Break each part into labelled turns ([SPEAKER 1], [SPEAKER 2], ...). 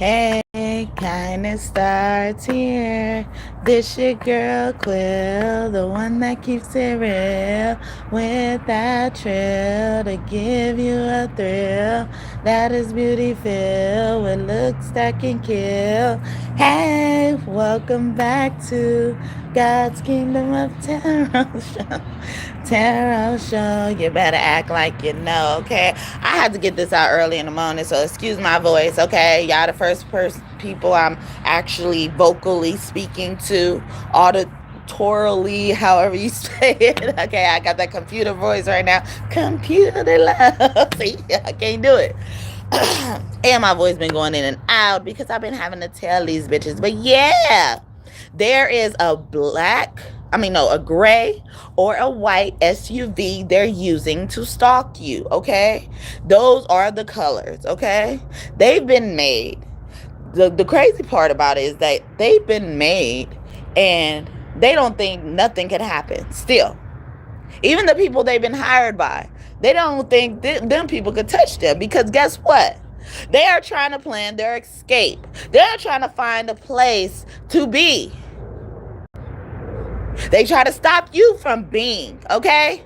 [SPEAKER 1] Hey, kindness starts here. This your girl Quill, the one that keeps it real with that trill to give you a thrill that is beauty filled with looks that can kill. Hey, welcome back to God's Kingdom of Tarot Show. Tarot Show. You better act like you know, okay? I had to get this out early in the morning, so excuse my voice, okay? Y'all the first people I'm actually vocally speaking to, auditorily, however you say it. Okay, I got that computer voice right now. Computer love. See, I can't do it. And my voice been going in and out because I've been having to tell these bitches. But yeah, there is a gray or a white SUV they're using to stalk you, okay? Those are the colors, okay? They've been made. The crazy part about it is that they've been made and they don't think nothing can happen still. Even the people they've been hired by, they don't think them people could touch them because guess what? They are trying to plan their escape. They're trying to find a place to be. They try to stop you from being, okay?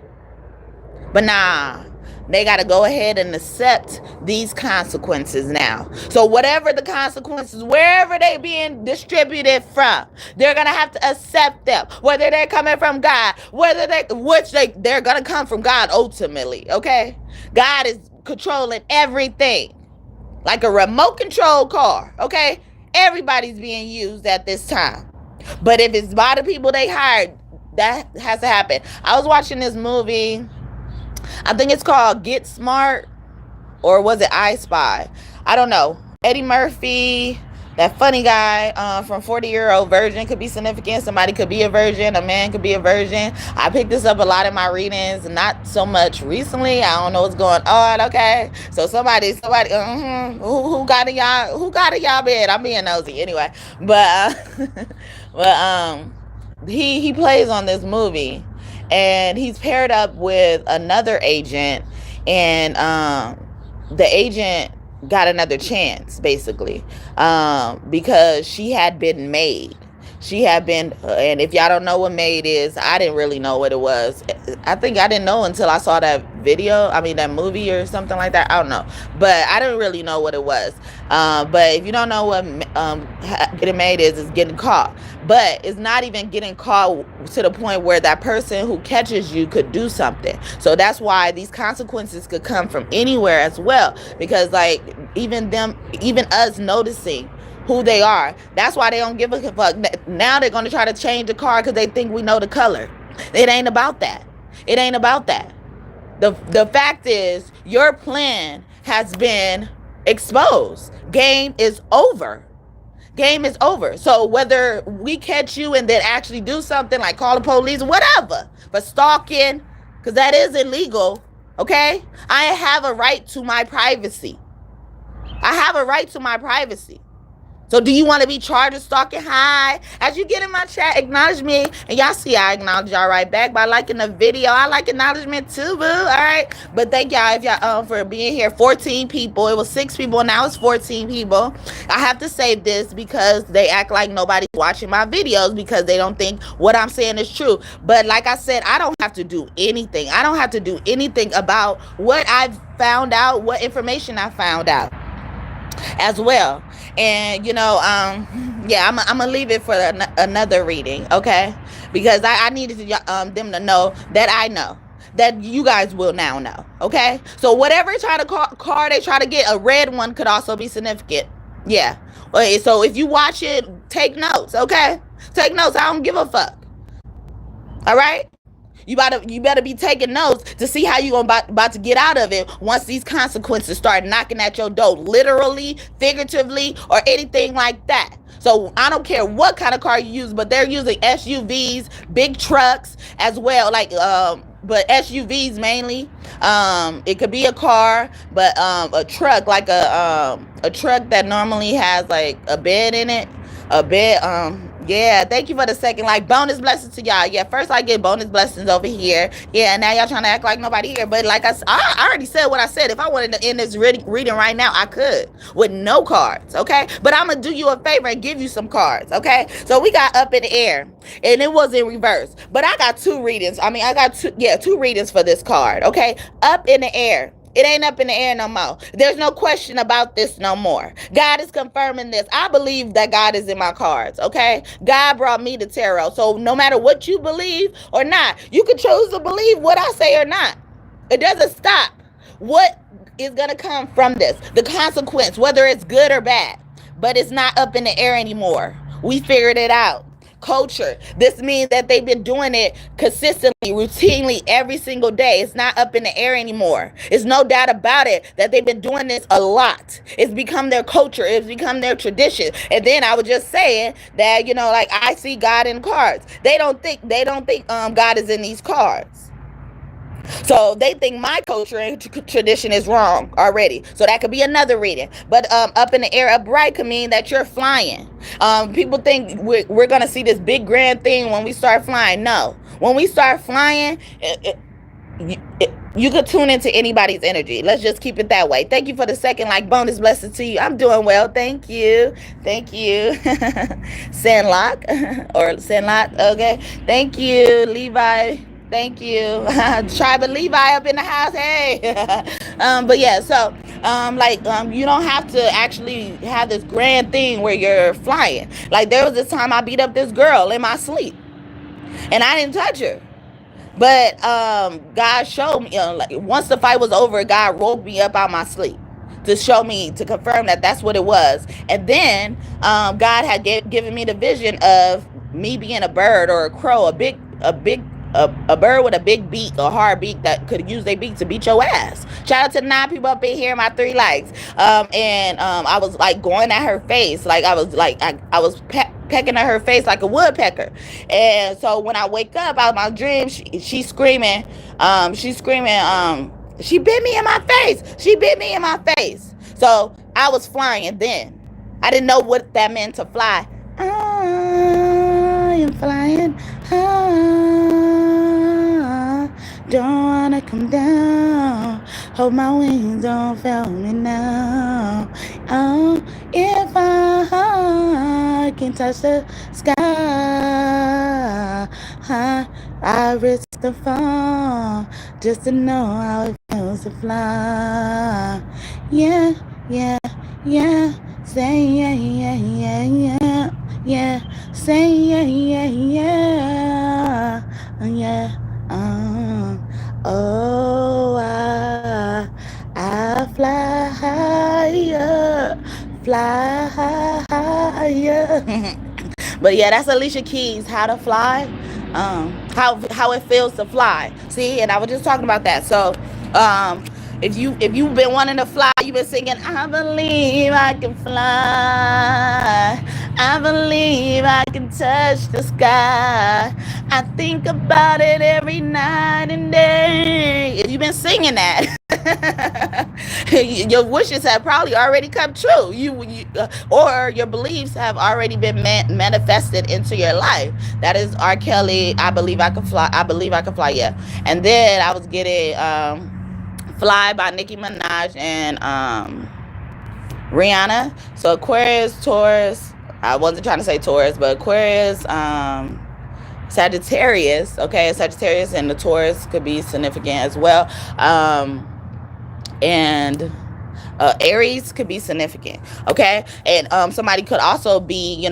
[SPEAKER 1] But nah, they got to go ahead and accept these consequences now. So whatever the consequences, wherever they being distributed from, they're going to have to accept them. Whether they're coming from God, they're going to come from God ultimately, okay? God is controlling everything. Like a remote control car, okay? Everybody's being used at this time. But if it's by the people they hired, that has to happen. I was watching this movie. I think it's called Get Smart, or was it I Spy? I don't know. Eddie Murphy, that funny guy from 40-Year-Old Virgin could be significant. Somebody could be a virgin. A man could be a virgin. I picked this up a lot in my readings, not so much recently. I don't know what's going on. Okay, so somebody, who got in y'all bed? I'm being nosy anyway, but he plays on this movie, and he's paired up with another agent, and the agent got another chance basically, because she had been made. And if y'all don't know what made is, I didn't really know what it was. I think I didn't know until I saw that that movie or something like that. I don't know, but I didn't really know what it was. But if you don't know what getting made is getting caught. But it's not even getting caught to the point where that person who catches you could do something. So that's why these consequences could come from anywhere as well. Because like even us noticing who they are, that's why they don't give a fuck. Now they're going to try to change the car because they think we know the color. It ain't about that. It ain't about that. The fact is your plan has been exposed. Game is over. Game is over. So whether we catch you and then actually do something like call the police, whatever, but stalking, because that is illegal, okay? I have a right to my privacy. I have a right to my privacy. So do you want to be charged with stalking? Hi. As you get in my chat, acknowledge me. And y'all see I acknowledge y'all right back by liking the video. I like acknowledgement too, boo. All right. But thank y'all if y'all for being here. 14 people. It was 6 people. Now it's 14 people. I have to say this because they act like nobody's watching my videos because they don't think what I'm saying is true. But like I said, I don't have to do anything. I don't have to do anything about what I've found out, what information I found out as well. And I'm gonna leave it for another reading, okay? Because I needed them to know that I know that you guys will now know, okay? So whatever car they try to get, a red one could also be significant. Yeah. Okay, so if you watch it, take notes, okay? Take notes. I don't give a fuck. All right? You better be taking notes to see how you about to get out of it once these consequences start knocking at your door, literally, figuratively, or anything like that. So I don't care what kind of car you use, but they're using SUVs, big trucks as well, but SUVs mainly. It could be a car, but a truck, like a truck that normally has like a bed in it, Yeah, thank you for the second like bonus blessings to y'all. Yeah, first I get bonus blessings over here. Yeah, now y'all trying to act like nobody here. But like I already said what I said. If I wanted to end this reading right now, I could with no cards. Okay, but I'm gonna do you a favor and give you some cards. Okay, so we got up in the air, and it was in reverse. But I got two readings. I mean, I got two readings for this card. Okay, up in the air. It ain't up in the air no more. There's no question about this no more. God is confirming this. I believe that God is in my cards, okay? God brought me the tarot. So no matter what you believe or not, you can choose to believe what I say or not. It doesn't stop what is going to come from this. The consequence, whether it's good or bad. But it's not up in the air anymore. We figured it out. Culture. This means that they've been doing it consistently, routinely, every single day. It's not up in the air anymore. It's no doubt about it that they've been doing this a lot. It's become their culture. It's become their tradition. And then I was just saying that, like I see God in cards. They don't think God is in these cards. So they think my culture and tradition is wrong already. So that could be another reading. But up in the air, upright could mean that you're flying. People think we're going to see this big grand thing when we start flying. No. When we start flying, you could tune into anybody's energy. Let's just keep it that way. Thank you for the second like bonus blessing to you. I'm doing well. Thank you. Sandlock or Sandlot. Okay. Thank you, Levi. Thank you. Tribe of Levi up in the house. Hey. But yeah, so you don't have to actually have this grand thing where you're flying. Like there was this time I beat up this girl in my sleep and I didn't touch her. But God showed me, like once the fight was over, God woke me up out my sleep to show me, to confirm that that's what it was. And then God had given me the vision of me being a bird or a crow, a bird with a big beak, a hard beak that could use their beak to beat your ass. Shout out to the 9 people up in here, my 3 likes. I was like going at her face, like I was pecking at her face like a woodpecker. And so when I wake up out of my dream, she's screaming. She bit me in my face. She bit me in my face. So I was flying then. I didn't know what that meant to fly. I am flying high. Don't wanna come down. Hold my wings, don't fail me now. Oh, if I can touch the sky, I risk the fall just to know how it feels to fly. Yeah, yeah, yeah. Say yeah, yeah, yeah, yeah, yeah. Say yeah, yeah, yeah, yeah. Oh, I fly higher, fly higher. But yeah, that's Alicia Keys, How to Fly. How it feels to fly. See, and I was just talking about that. So, if you've been wanting to fly, you've been singing, I believe I can fly. I believe I can touch the sky. I think about it every night and day. If you've been singing that, your wishes have probably already come true. Or your beliefs have already been manifested into your life. That is R. Kelly, I Believe I Can Fly. I Believe I Can Fly, yeah. And then I was getting Fly by Nicki Minaj and Rihanna. So Aquarius, Taurus. I wasn't trying to say Taurus, but Aquarius, Sagittarius. Okay, Sagittarius and the Taurus could be significant as well. And Aries could be significant. Okay, and somebody could also be,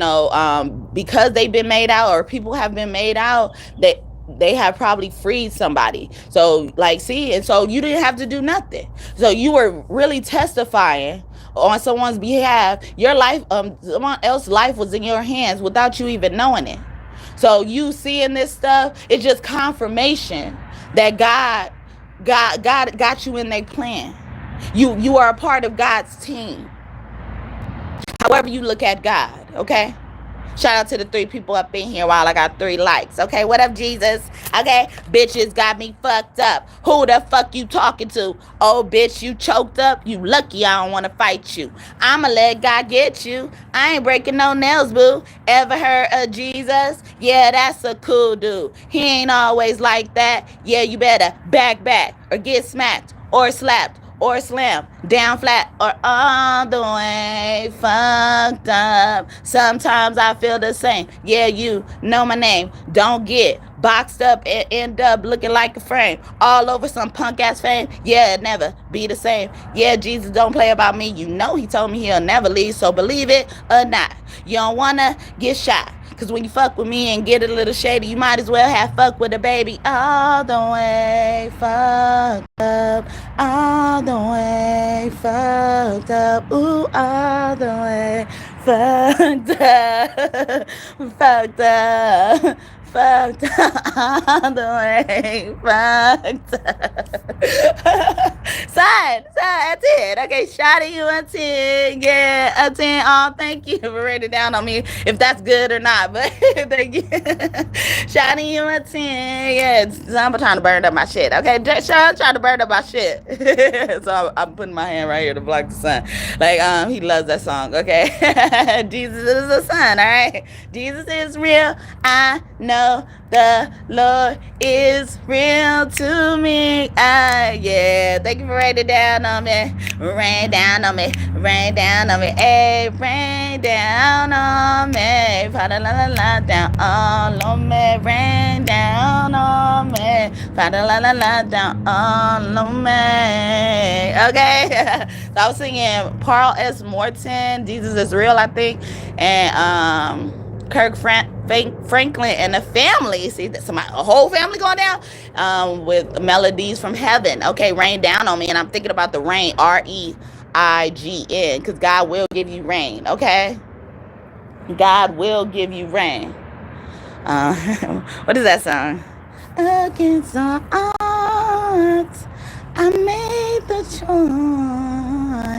[SPEAKER 1] because they've been made out, or people have been made out, that they have probably freed somebody. So and so you didn't have to do nothing. So you were really testifying on someone's behalf. Your life, someone else's life was in your hands without you even knowing it. So you seeing this stuff, it's just confirmation that God got you in their plan. You are a part of God's team. However you look at God, okay? Shout out to the 3 people up in here while I got 3 likes. Okay, what up, Jesus? Okay, bitches got me fucked up. Who the fuck you talking to? Oh, bitch, you choked up? You lucky I don't want to fight you. I'ma let God get you. I ain't breaking no nails, boo. Ever heard of Jesus? Yeah, that's a cool dude. He ain't always like that. Yeah, you better back or get smacked or slapped or slam, down flat, or all the way fucked up. Sometimes I feel the same. Yeah, you know my name. Don't get boxed up and end up looking like a frame. All over some punk ass fame. Yeah, never be the same. Yeah, Jesus don't play about me. You know he told me he'll never leave, so believe it or not. You don't wanna get shot. Cause when you fuck with me and get a little shady, you might as well have fuck with a baby. All the way fucked up. All the way fucked up. Ooh, all the way fucked up. Fucked up. Fucked up. All the way fucked up. Son, a 10. Okay, shout at you a 10. Yeah, a 10. Oh, thank you for writing down on me if that's good or not. But thank you. Shout at you a 10. Yeah, I'm trying to burn up my shit. Okay, Sean trying to burn up my shit. So I'm putting my hand right here to block the sun. Like, he loves that song. Okay, Jesus is the son. All right, Jesus is real. I know the Lord is real to me. Yeah. Thank you for writing down on me. Rain down on me. Rain down on me. Hey, rain down on me. Fa la la la down all on me. Rain down on me. Fa la la la down all on me. Okay. So I was singing Paul S. Morton, Jesus is Real, I think, and Kirk Franklin and the family. See, a whole family going down with Melodies from Heaven. Okay, rain down on me. And I'm thinking about the rain, REIGN, because God will give you rain. Okay, God will give you rain. What is that song? Against all odds, I made the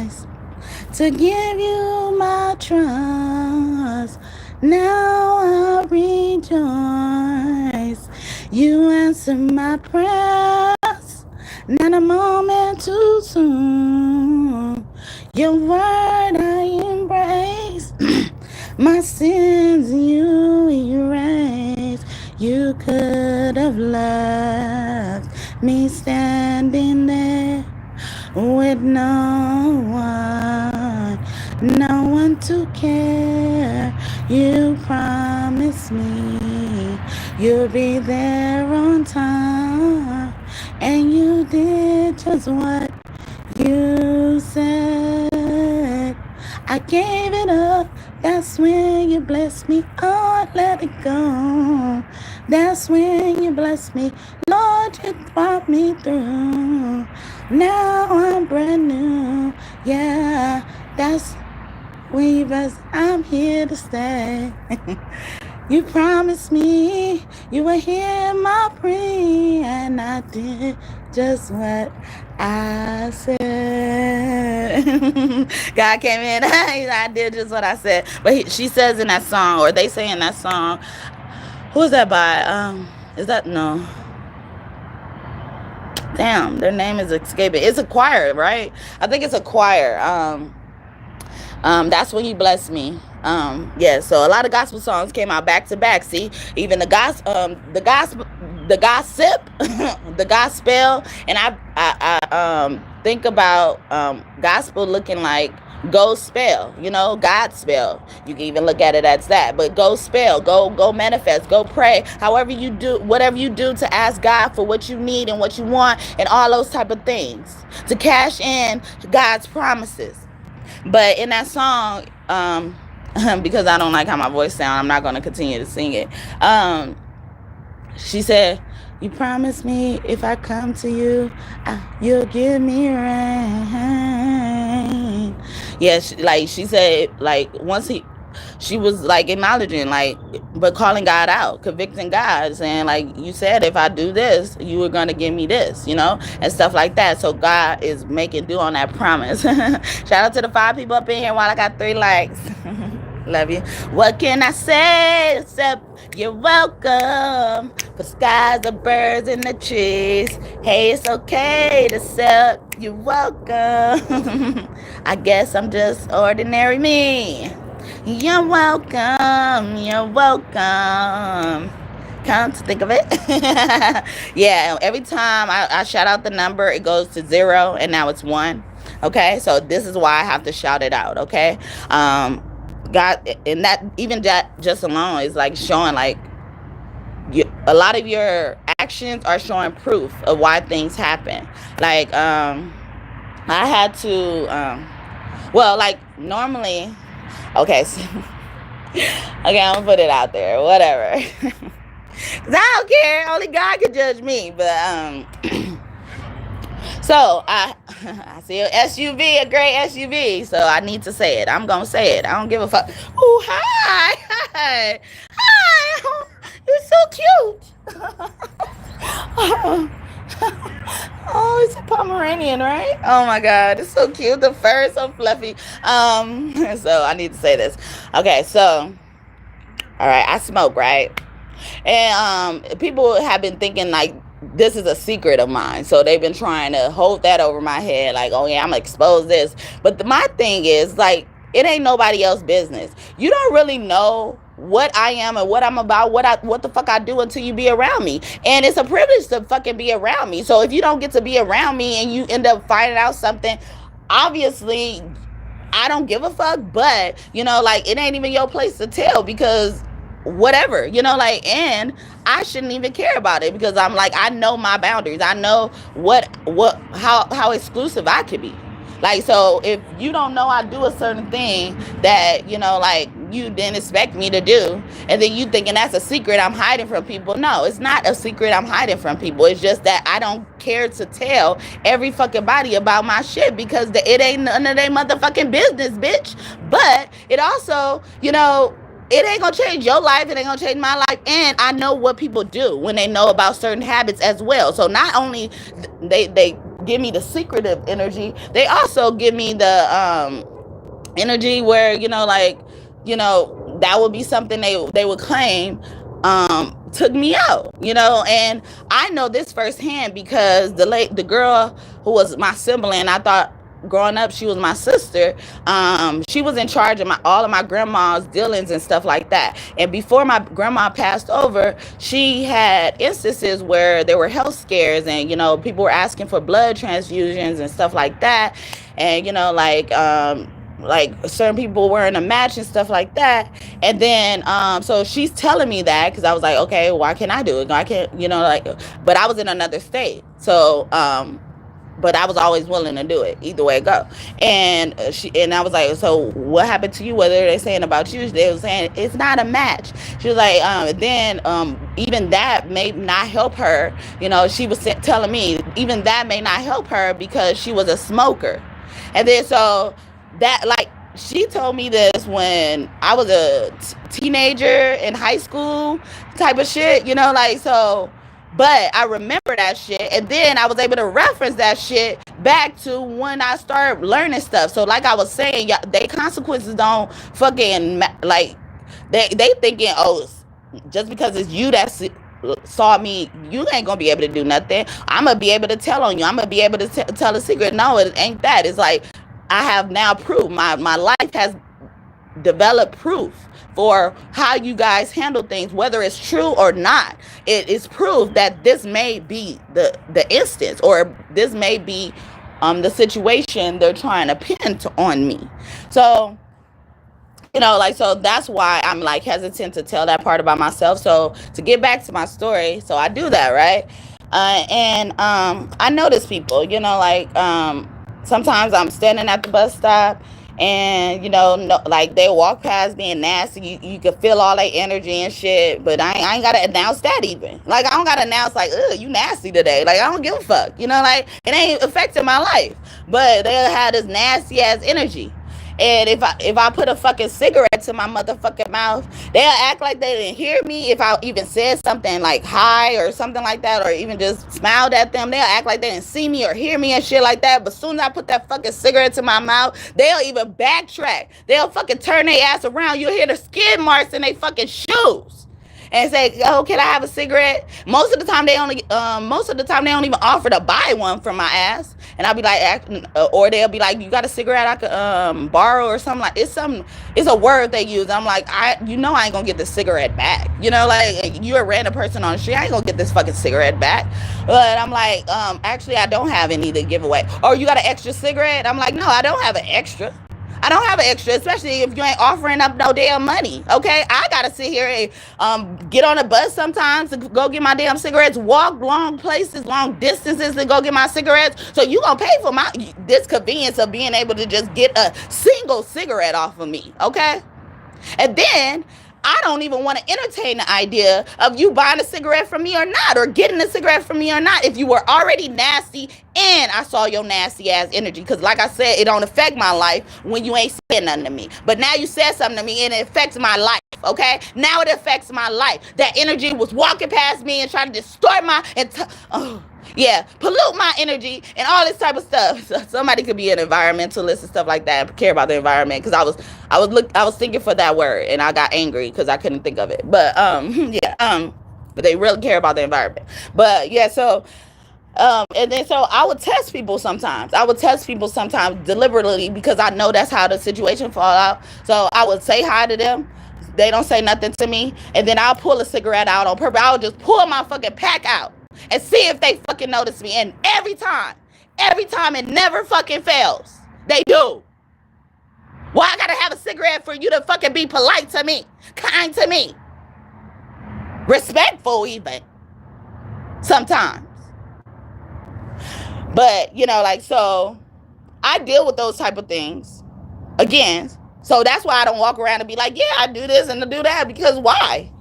[SPEAKER 1] choice to give you my trust. Now I rejoice. You answer my prayers, not a moment too soon. Your word I embrace. My sins you erase. You could have left me standing there with no one to care. You promised me you'll be there on time, and you did just what you said. I gave it up. That's when you blessed me. Oh, let it go. That's when you blessed me. Lord, you brought me through. Now I'm brand new. Yeah, that's when you blessed. I'm here to stay. You promised me you would hear my prayer, and I did just what I said. God came in. I did just what I said. But she says in that song, or they say in that song, who is that by? Is that no? Damn, their name is escaping. It's a choir, right? I think it's a choir. That's when you bless me. Yeah, so a lot of gospel songs came out back to back. See, even the gospel, the gospel, and I think about gospel looking like go spell, God spell. You can even look at it as that, but go spell, go manifest, go pray. However you do, whatever you do to ask God for what you need and what you want and all those type of things to cash in God's promises. But in that song, because I don't like how my voice sounds, I'm not going to continue to sing it. She said, you promised me if I come to you, you'll give me rain. Yeah, she said, once she was acknowledging, but calling God out, convicting God, saying you said if I do this, you were going to give me this, and stuff like that. So God is making do on that promise. Shout out to the 5 people up in here while I got 3 likes. Love you. What can I say except you're welcome? For skies, the birds, and the trees. Hey, it's okay to accept you're welcome. I guess I'm just ordinary me. You're welcome. You're welcome. Come to think of it. Yeah, every time I shout out the number, it goes to 0, and now it's 1. Okay, so this is why I have to shout it out. Okay, God, and that even that just alone is like showing like a lot of your actions are showing proof of why things happen. Like I had to well, like normally, okay, so, okay, I'm gonna put it out there, whatever. Cause I don't care, only God can judge me. But so I see an SUV, a gray SUV. So I need to say it. I'm gonna say it. I don't give a fuck. Oh, hi, you're so cute. Oh, it's a Pomeranian, right? Oh my God, it's so cute. The fur is so fluffy. So I need to say this. Okay, so all right, I smoke, right? And people have been thinking like this is a secret of mine, so they've been trying to hold that over my head, like, oh yeah, I'm gonna expose this. But my thing is like, it ain't nobody else's business. You don't really know what I am and what I'm about, what the fuck I do until you be around me. And it's a privilege to fucking be around me. So if you don't get to be around me and you end up finding out something, obviously I don't give a fuck. But you know, like, it ain't even your place to tell, because whatever, you know, like, and I shouldn't even care about it, because I'm like, I know my boundaries. I know how exclusive I could be. Like, so if you don't know I do a certain thing that, you know, like, you didn't expect me to do, and then you thinking that's a secret I'm hiding from people. No, it's not a secret I'm hiding from people. It's just that I don't care to tell every fucking body about my shit, because it ain't none of their motherfucking business, bitch. But it also, you know, it ain't gonna change your life. It ain't gonna change my life. And I know what people do when they know about certain habits as well. So not only they give me the secretive energy, they also give me the energy where, you know, like, you know, that would be something they would claim took me out, you know. And I know this firsthand, because the girl who was my sibling, I thought growing up she was my sister. She was in charge of all of my grandma's dealings and stuff like that. And before my grandma passed over, she had instances where there were health scares, and, you know, people were asking for blood transfusions and stuff like that. And, you know, like certain people wearing a match and stuff like that. And then so she's telling me that, because I was like, okay, why can't I do it? I can't, you know, like, but I was in another state. So but I was always willing to do it, either way it go. And I was like, so what happened to you? What are they saying about you? They were saying it's not a match. She was like, then even that may not help her. You know, she was telling me even that may not help her, because she was a smoker. And then so that, like, she told me this when I was a teenager in high school type of shit, you know, like, so. But I remember that shit, and then I was able to reference that shit back to when I started learning stuff. So like I was saying, they consequences don't fucking, like, they thinking, oh, just because it's you that saw me, you ain't gonna be able to do nothing. I'm gonna be able to tell on you. I'm gonna be able to tell a secret. No, it ain't that. It's like, I have now proof. My life has developed proof for how you guys handle things, whether it's true or not. It is proof that this may be the instance, or this may be the situation they're trying to pin on me. So, you know, like, so that's why I'm like hesitant to tell that part about myself. So to get back to my story, so I do that, right? And I notice people, you know, like, sometimes I'm standing at the bus stop, and, you know, like, they walk past being nasty. You can feel all their energy and shit, but I ain't gotta announce that even. Like, I don't gotta announce, like, ugh, you nasty today. Like, I don't give a fuck. You know, like, it ain't affecting my life. But they'll have this nasty ass energy. And if I put a fucking cigarette to my motherfucking mouth, they'll act like they didn't hear me. If I even said something like hi or something like that, or even just smiled at them, they'll act like they didn't see me or hear me and shit like that. But as soon as I put that fucking cigarette to my mouth, they'll even backtrack. They'll fucking turn their ass around. You'll hear the skid marks in their fucking shoes. And say, "Oh, can I have a cigarette?" Most of the time they don't even offer to buy one from my ass. And I'll be like, or they'll be like, "You got a cigarette I could borrow or something?" Like it's a word they use. I'm like, I ain't gonna get the cigarette back. Like you're a random person on the street, I ain't gonna get this fucking cigarette back. But I'm like, actually I don't have any to give away. Or you got an extra cigarette? I'm like, no, I don't have an extra. I don't have an extra, especially if you ain't offering up no damn money, okay? I gotta sit here and get on a bus sometimes to go get my damn cigarettes, walk long places, long distances to go get my cigarettes. So you gonna pay for this convenience of being able to just get a single cigarette off of me, okay? And then I don't even want to entertain the idea of you buying a cigarette from me or not, or getting a cigarette from me or not, if you were already nasty and I saw your nasty ass energy. Because like I said, it don't affect my life when you ain't saying nothing to me. But now you said something to me and it affects my life, okay? Now it affects my life. That energy was walking past me and trying to distort pollute my energy and all this type of stuff. So somebody could be an environmentalist and stuff like that, care about the environment, because I was thinking for that word and I got angry because I couldn't think of it. But but they really care about the environment. But yeah, so and then so I would test people sometimes. Deliberately, because I know that's how the situation fall out. So I would say hi to them. They don't say nothing to me, and then I'll pull a cigarette out on purpose. I'll just pull my fucking pack out and see if they fucking notice me. And every time, it never fucking fails. They do. Why I gotta have a cigarette for you to fucking be polite to me, kind to me, respectful even, sometimes. But, so I deal with those type of things. Again, so that's why I don't walk around and be like, yeah, I do this and I do that, because why?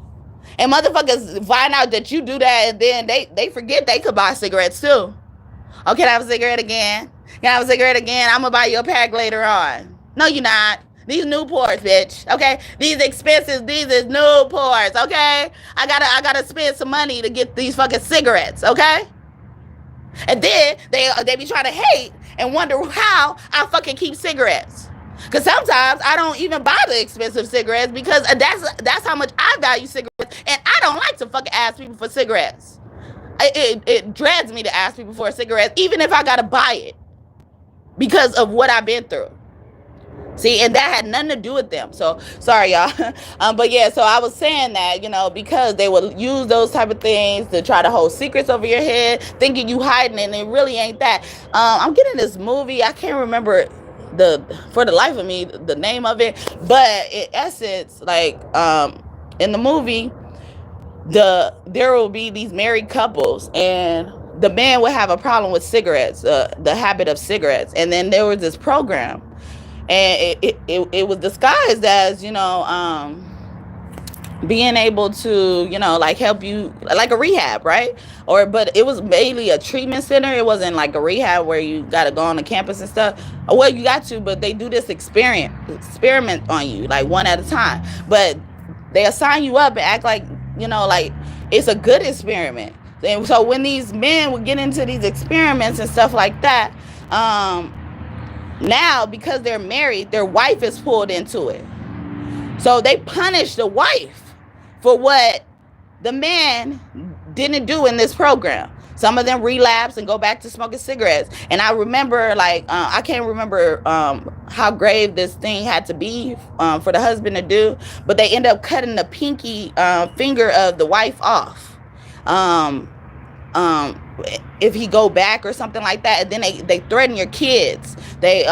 [SPEAKER 1] And motherfuckers find out that you do that, and then they forget they could buy cigarettes too. Oh, can I have a cigarette again? Can I have a cigarette again? I'm going to buy you a pack later on. No, you're not. These Newports, bitch, okay? These expenses, these is Newports, okay? I gotta spend some money to get these fucking cigarettes, okay? And then they be trying to hate and wonder how I fucking keep cigarettes. Because sometimes I don't even buy the expensive cigarettes, because that's how much I value cigarettes. And I don't like to fucking ask people for cigarettes. It dreads me to ask people for cigarettes, even if I got to buy it, because of what I've been through. See, and that had nothing to do with them. So, sorry, y'all. But yeah, so I was saying that, because they would use those type of things to try to hold secrets over your head, thinking you hiding it, and it really ain't that. I'm getting this movie. I can't remember for the life of me, the name of it. But in essence, like, in the movie, there will be these married couples, and the man would have a problem with cigarettes, the habit of cigarettes. And then there was this program, and it was disguised as, being able to, like help you, like a rehab, right? But it was mainly a treatment center. It wasn't like a rehab where you got to go on the campus and stuff. Well, you got to, but they do this experiment on you, like one at a time. But they assign you up and act like, like it's a good experiment. And so when these men would get into these experiments and stuff like that, now, because they're married, their wife is pulled into it. So they punish the wife for what the man didn't do in this program. Some of them relapse and go back to smoking cigarettes. And I remember, I can't remember how grave this thing had to be for the husband to do, but they end up cutting the pinky finger of the wife off. If he go back or something like that, and then they threaten your kids. They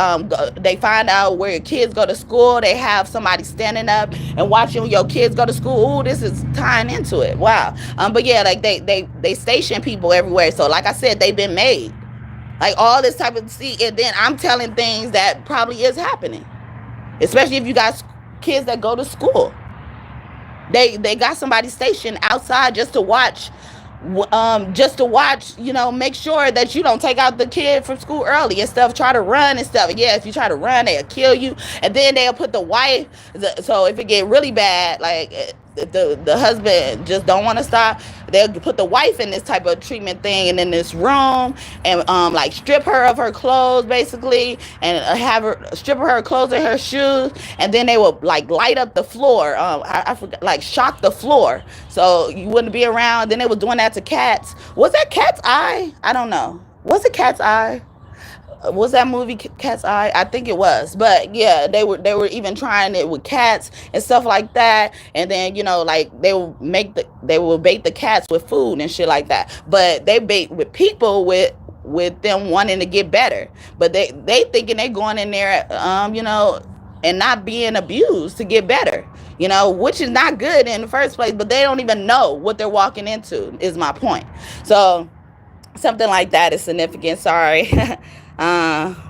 [SPEAKER 1] find out where your kids go to school. They have somebody standing up and watching your kids go to school. Ooh, this is tying into it. Wow. But yeah, like they station people everywhere. So like I said, they've been made. Like all this type of and then I'm telling things that probably is happening. Especially if you got kids that go to school. They got somebody stationed outside just to watch just to watch, make sure that you don't take out the kid from school early and stuff, try to run and stuff. Yeah, if you try to run, they'll kill you. And then they'll put the wife, so if it get really bad, like the husband just don't want to stop, they'll put the wife in this type of treatment thing and in this room, and like strip her of her clothes basically, and have her strip her clothes and her shoes, and then they will like light up the floor. I forgot, like shock the floor so you wouldn't be around. Then they was doing that to cats. Was that Cat's Eye? I don't know. Was it Cat's Eye? Was that movie Cat's Eye? I think it was. But yeah, they were even trying it with cats and stuff like that. And then like they will bait the cats with food and shit like that. But they bait with people with them wanting to get better. But they thinking they going in there and not being abused to get better. Which is not good in the first place. But they don't even know what they're walking into, is my point. So something like that is significant. Sorry.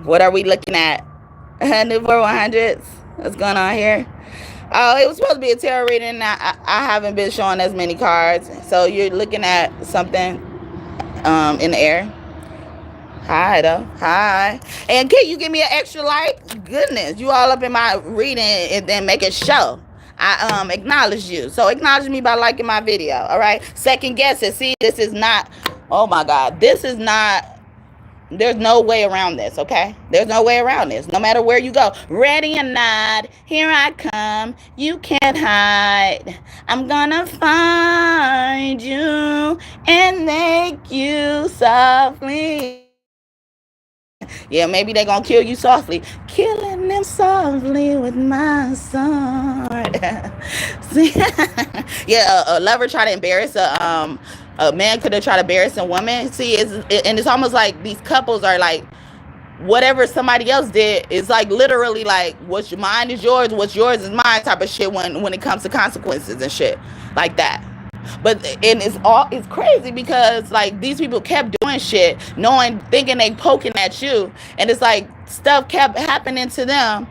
[SPEAKER 1] What are we looking at? New 400s. What's going on here? Oh, it was supposed to be a tarot reading. I haven't been showing as many cards. So you're looking at something in the air. Hi, though. Hi. And can you give me an extra like? Goodness, you all up in my reading and then make it show. I acknowledge you. So acknowledge me by liking my video. All right. Second guess it. See, this is not. Oh my God. This is not. There's no way around this, okay? There's no way around this. No matter where you go. Ready or not, here I come. You can't hide. I'm gonna find you and make you softly. Yeah, maybe they're gonna kill you softly. Killing them softly with my sword. See? Yeah, a lover try to embarrass a man could have tried to embarrass a woman. See, and it's almost like these couples are like, whatever somebody else did is like literally like, what's mine is yours, what's yours is mine type of shit when it comes to consequences and shit like that. But and it's crazy because like these people kept doing shit, thinking they poking at you, and it's like stuff kept happening to them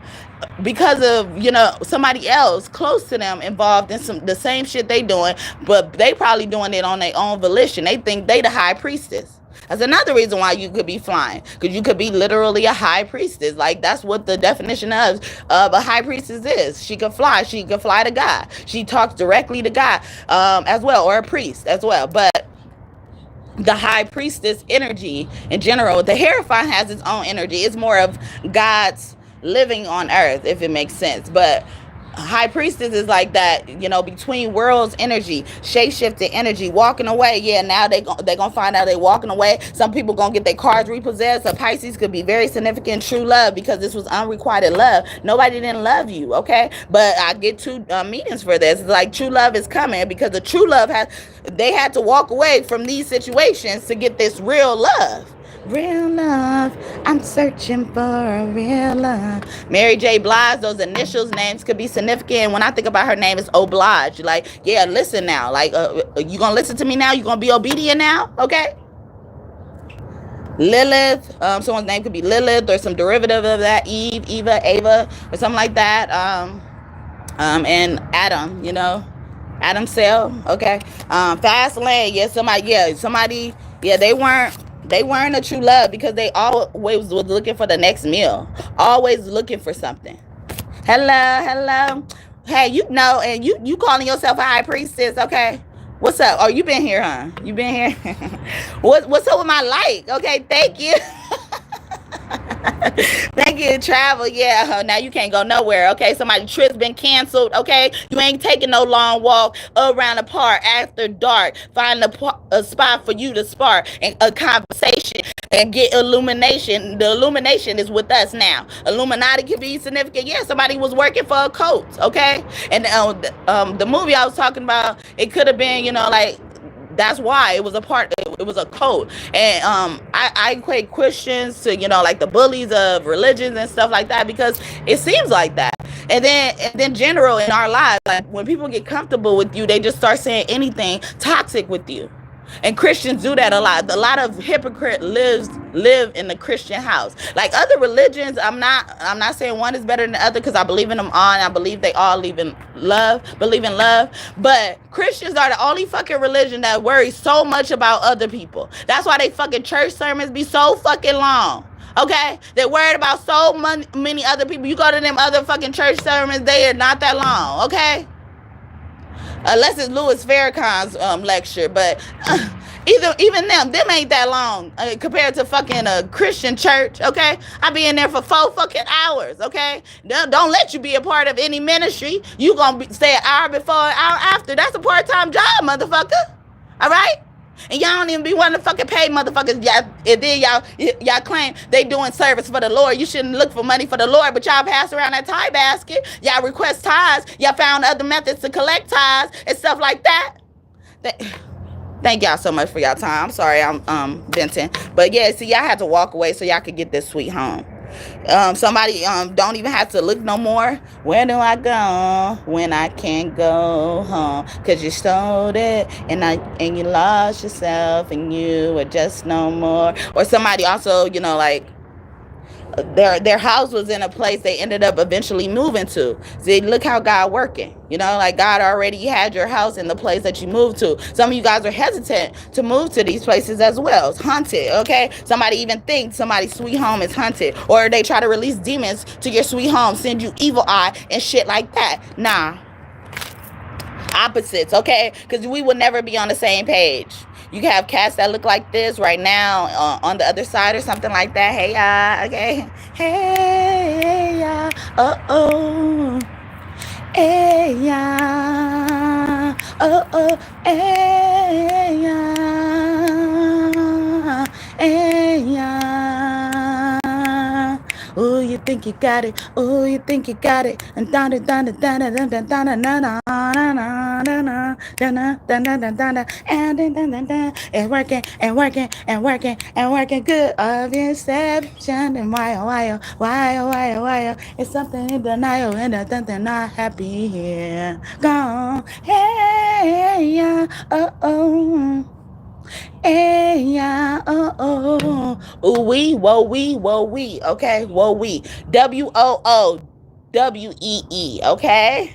[SPEAKER 1] because of somebody else close to them involved in the same shit they doing, but they probably doing it on their own volition. They think they the high priestess. That's another reason why you could be flying, because you could be literally a high priestess. Like that's what the definition of a high priestess is. She could fly. She could fly to God. She talks directly to God as well, or a priest as well. But the high priestess energy in general, the Hierophant has its own energy. It's more of God's living on earth, if it makes sense. But high priestess is like that, between worlds energy, shape-shifting energy, walking away. Yeah, now they gonna find out they walking away. Some people gonna get their cards repossessed. A Pisces could be very significant true love, because this was unrequited love. Nobody didn't love you, okay? But I get two meanings for this. It's like true love is coming, because the true love they had to walk away from these situations to get this real love. Real love, I'm searching for a real love. Mary J. Blige, those initials, names could be significant. When I think about her name, it's Oblige. Like, yeah, listen now. Like, you gonna listen to me now? You gonna be obedient now? Okay? Lilith, someone's name could be Lilith or some derivative of that. Eve, Eva, Ava, or something like that. And Adam, Adam Cell, okay? Fast Lane, somebody, they weren't a true love, because they always was looking for the next meal. Always looking for something. Hello. Hey, and you calling yourself a high priestess, okay? What's up? Oh, you been here, huh? You been here? What's up with my like? Okay, thank you. Thank you, travel. Yeah, now you can't go nowhere. Okay, somebody trip's been canceled. Okay, you ain't taking no long walk around the park after dark. Find a spot for you to spark and a conversation and get illumination. The illumination is with us now. Illuminati can be significant. Yeah, somebody was working for a cult. Okay, and the movie I was talking about, it could have been, like. That's why it was it was a cult. And I equate Christians to, like the bullies of religions and stuff like that, because it seems like that. And then general in our lives, like when people get comfortable with you, they just start saying anything toxic with you. And Christians do that a lot. A lot of hypocrite live in the Christian house. Like other religions, I'm not saying one is better than the other, because I believe in them all, and I believe they all believe in love. But Christians are the only fucking religion that worries so much about other people. That's why they fucking church sermons be so fucking long. Okay? They're worried about so many other people. You go to them other fucking church sermons, they are not that long. Okay? Unless it's Louis Farrakhan's lecture, but even them ain't that long compared to fucking a Christian church. Okay, I be in there for 4 fucking hours. Okay, don't let you be a part of any ministry. You gonna stay an hour before, an hour after. That's a part-time job, motherfucker. All right. And y'all don't even be wanting to fucking pay motherfuckers. And then y'all claim they doing service for the Lord. You shouldn't look for money for the Lord, but y'all pass around that tithe basket. Y'all request tithes. Y'all found other methods to collect tithes and stuff like that. Thank y'all so much for y'all time. I'm sorry I'm venting. But yeah, see, y'all had to walk away so y'all could get this sweet home. Somebody don't even have to look no more. Where do I go when I can't go home? Cause you stole it and you lost yourself and you were just no more. Or somebody also, like their house was in a place they ended up eventually moving to. See, look how God working. Like God already had your house in the place that you moved to. Some of you guys are hesitant to move to these places as well. It's haunted, okay? Somebody even thinks somebody's sweet home is haunted. Or they try to release demons to your sweet home, send you evil eye and shit like that. Nah. Opposites, okay? Because we will never be on the same page. You can have cats that look like this right now on the other side or something like that. Hey, okay? Hey, oh. Hey, oh, hey, hey, ooh, you think you got it. Ooh, you think you got it. And down and working and working and working and working good of inception. And why? It's something in denial and something not happy here. Gone. Hey, oh. Hey, yeah, oh. Ooh, whoa, wee, okay? Whoa, wee. WOOWEE, okay?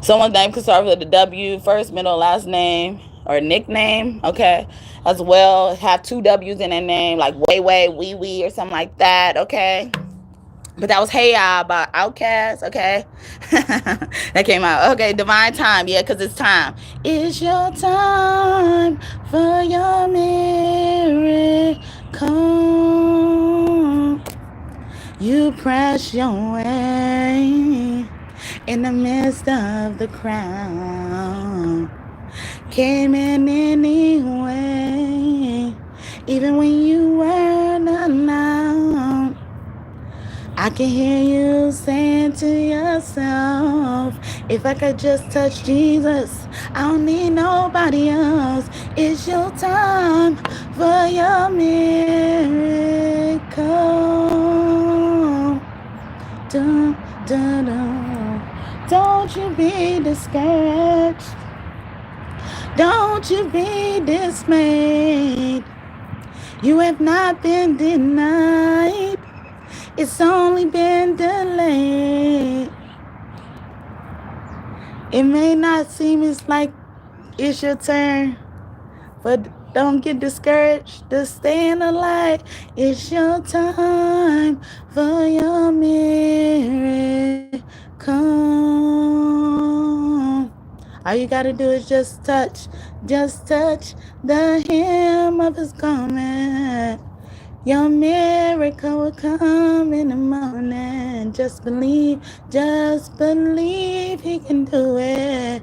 [SPEAKER 1] Someone's name can start with the W, first, middle, last name, or nickname, okay? As well, have 2 W's in their name, like way, wee, or something like that, okay? But that was Hey Ya by Outkast, okay? That came out. Okay, Divine Time, yeah, because it's time. It's your time for your miracle. You press your way in the midst of the crowd. Came in anyway, even when you weren't allowed. I can hear you saying to yourself, if I could just touch Jesus, I don't need nobody else. It's your time for your miracle. Dun, dun, dun. Don't you be discouraged. Don't you be dismayed. You have not been denied. It's only been delayed. It may not seem it's like it's your turn, but don't get discouraged. Just stay in the light. It's your time for your miracle. All you gotta do is just touch the hem of his garment. Your miracle will come in the morning. Just believe he can do it.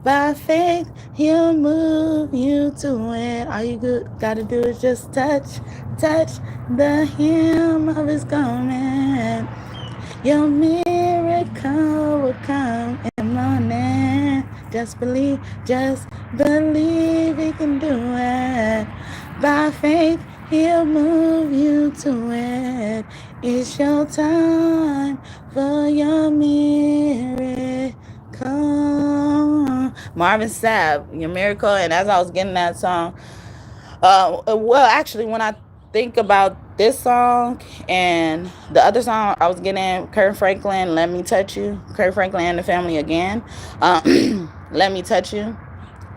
[SPEAKER 1] By faith, he'll move you to it. All you gotta do is just touch the hem of his garment. Your miracle will come in the morning. Just believe he can do it. By faith, he'll move you to it. It's your time for your miracle. Marvin Sapp, Your Miracle. And as I was getting that song, well, actually, when I think about this song and the other song I was getting, Kirk Franklin, Let Me Touch You, Kirk Franklin and the Family Again, Let Me Touch You,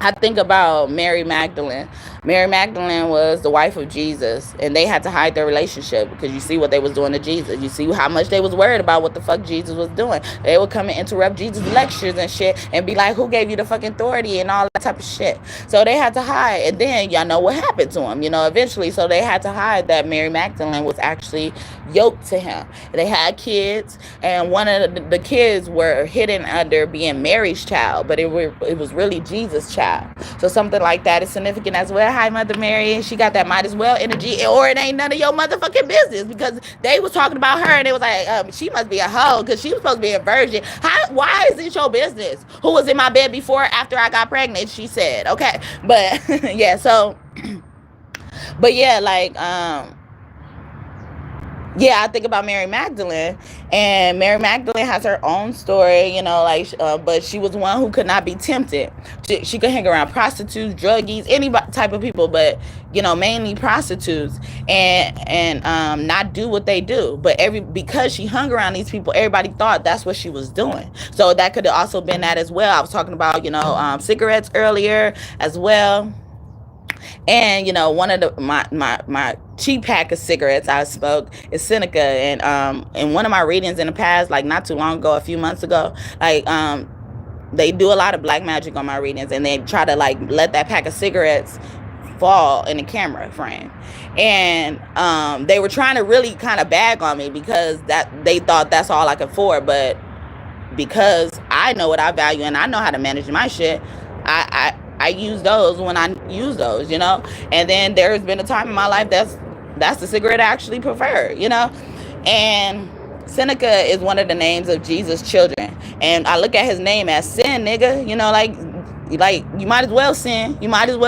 [SPEAKER 1] I think about Mary Magdalene. Mary Magdalene was the wife of Jesus, and they had to hide their relationship because you see what they was doing to Jesus. You see how much they was worried about what the fuck Jesus was doing. They would come and interrupt Jesus' lectures and shit and be like, who gave you the fucking authority and all that type of shit. So they had to hide, and then y'all know what happened to him, eventually. So they had to hide that Mary Magdalene was actually yoked to him. They had kids, and one of the kids were hidden under being Mary's child, but it was really Jesus' child. So something like that is significant as well. Hi, Mother Mary. She got that might as well energy, or it ain't none of your motherfucking business, because they was talking about her and it was like, she must be a hoe because she was supposed to be a virgin. Why is it your business who was in my bed before after I got pregnant? She said, okay. But yeah, so but yeah, like yeah, I think about Mary Magdalene, and Mary Magdalene has her own story, but she was one who could not be tempted. She could hang around prostitutes, druggies, any type of people, but mainly prostitutes, and not do what they do. But because she hung around these people, everybody thought that's what she was doing. So that could have also been that as well. I was talking about cigarettes earlier as well. And one of my cheap pack of cigarettes I spoke is Seneca, and in one of my readings in the past, like not too long ago, a few months ago, like they do a lot of black magic on my readings, and they try to like let that pack of cigarettes fall in the camera frame, and they were trying to really kind of bag on me because that they thought that's all I could afford, but because I know what I value and I know how to manage my shit, I use those when I use those, and then there's been a time in my life that's the cigarette I actually prefer, and Seneca is one of the names of Jesus' children, and I look at his name as sin, nigga, like you might as well sin, I might as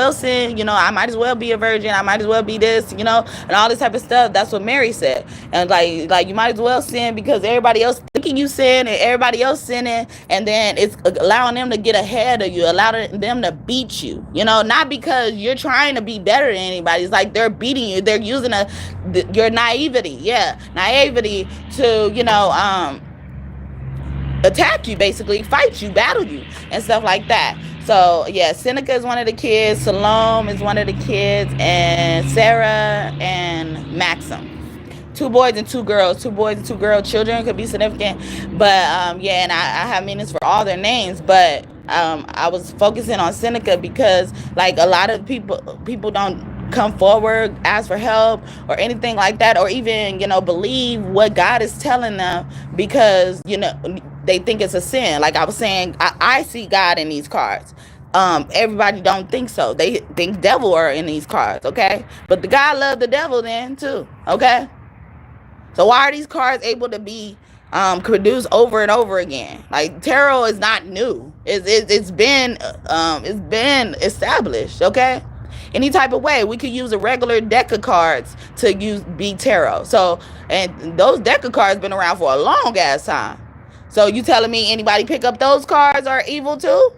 [SPEAKER 1] well be a virgin, I might as well be this, and all this type of stuff. That's what Mary said. And like you might as well sin because everybody else thinking you sin and everybody else sinning, and then it's allowing them to get ahead of you, allowing them to beat you, not because you're trying to be better than anybody. It's like they're beating you, they're using your naivety to attack you, basically fight you, battle you, and stuff like that. So yeah, Seneca is one of the kids, Salome is one of the kids, and Sarah and Maxim. 2 boys and 2 girls. 2 boys and 2 girl children could be significant, but yeah, and I have meanings for all their names, but I was focusing on Seneca because like a lot of people don't come forward, ask for help or anything like that, or even believe what God is telling them because they think it's a sin. Like I was saying, I see God in these cards. Everybody don't think so. They think devil are in these cards, okay? But the God loved the devil then too, okay? So why are these cards able to be produced over and over again? Like tarot is not new. It's been established, okay? Any type of way we could use a regular deck of cards to be tarot. So, and those deck of cards been around for a long ass time. So you telling me anybody pick up those cards are evil too?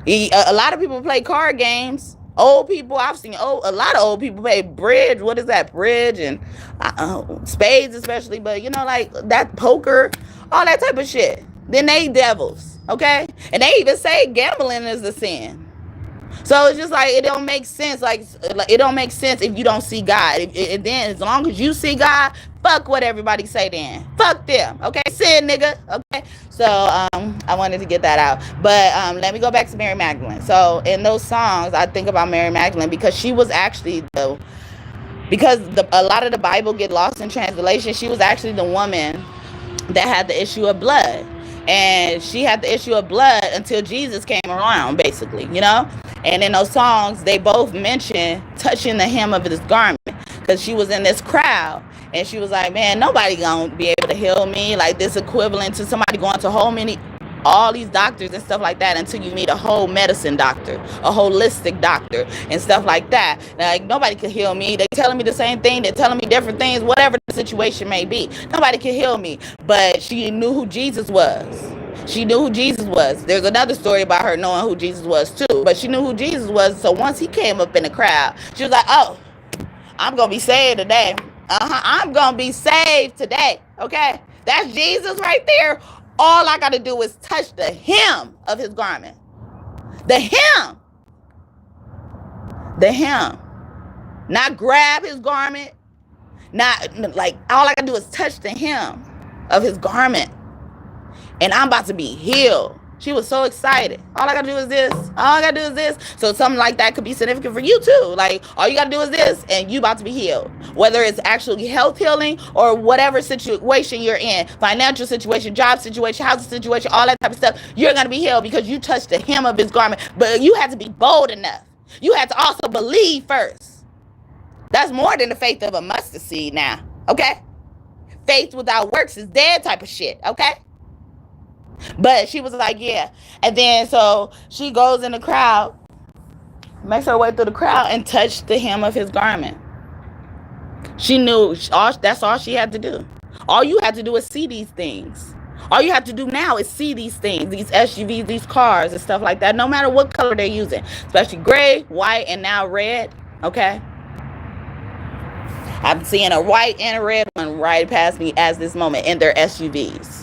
[SPEAKER 1] A lot of people play card games. Old people, I've seen a lot of old people play bridge. What is that? Bridge and spades especially. But like that poker, all that type of shit. Then they devils, okay? And they even say gambling is a sin. So it's just like it don't make sense. Like it don't make sense if you don't see God. And then as long as you see God, fuck what everybody say then. Fuck them. Okay? Sin, nigga. Okay? So I wanted to get that out. But let me go back to Mary Magdalene. So in those songs, I think about Mary Magdalene because she was actually a lot of the Bible get lost in translation. She was actually the woman that had the issue of blood. And she had the issue of blood until Jesus came around, basically, And in those songs, they both mention touching the hem of his garment because she was in this crowd. And she was like, man, nobody gonna be able to heal me. Like this equivalent to somebody going to all these doctors and stuff like that until you meet a whole medicine doctor, a holistic doctor and stuff like that. Like nobody could heal me. They telling me the same thing. They're telling me different things, whatever the situation may be. Nobody could heal me. But she knew who Jesus was. She knew who Jesus was. There's another story about her knowing who Jesus was too, but she knew who Jesus was. So once he came up in the crowd, she was like, oh, I'm going to be saved today. I'm going to be saved today. Okay? That's Jesus right there. All I got to do is touch the hem of his garment. The hem. The hem. Not grab his garment. Not like, all I got to do is touch the hem of his garment. And I'm about to be healed. She was so excited. All I got to do is this. All I got to do is this. So something like that could be significant for you too. Like, all you got to do is this, and you about to be healed. Whether it's actually health healing or whatever situation you're in, financial situation, job situation, housing situation, all that type of stuff, you're going to be healed because you touched the hem of his garment. But you had to be bold enough. You had to also believe first. That's more than the faith of a mustard seed now. Okay? Faith without works is dead type of shit. Okay? But she was like, yeah. And then so she goes in the crowd, makes her way through the crowd, and touched the hem of his garment. She knew that's all she had to do. All you had to do is see these things. All you have to do now is see these things, these SUVs, these cars and stuff like that, no matter what color they're using, especially gray, white, and now red. Okay? I'm seeing a white and a red one right past me as this moment in their SUVs.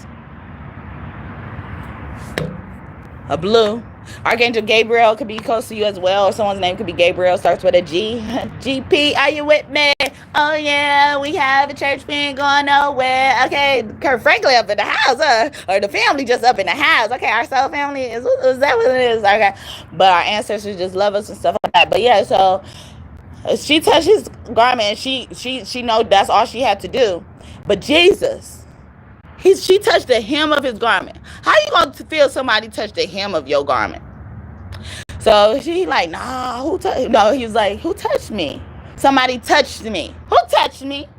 [SPEAKER 1] A blue. Archangel Gabriel could be close to you as well, or someone's name could be Gabriel, starts with a G. GP, are you with me? Oh yeah, we have a church, we ain't going nowhere. Okay, Kurt Franklin up in the house, or the family just up in the house. Okay, our soul family, is that what it is? Okay, but our ancestors just love us and stuff like that. But yeah, so she touched his garment, and she know that's all she had to do. But Jesus, she touched the hem of his garment. How you gonna feel somebody touch the hem of your garment? So she like, nah, who touched? No, he was like, who touched me? Somebody touched me. Who touched me?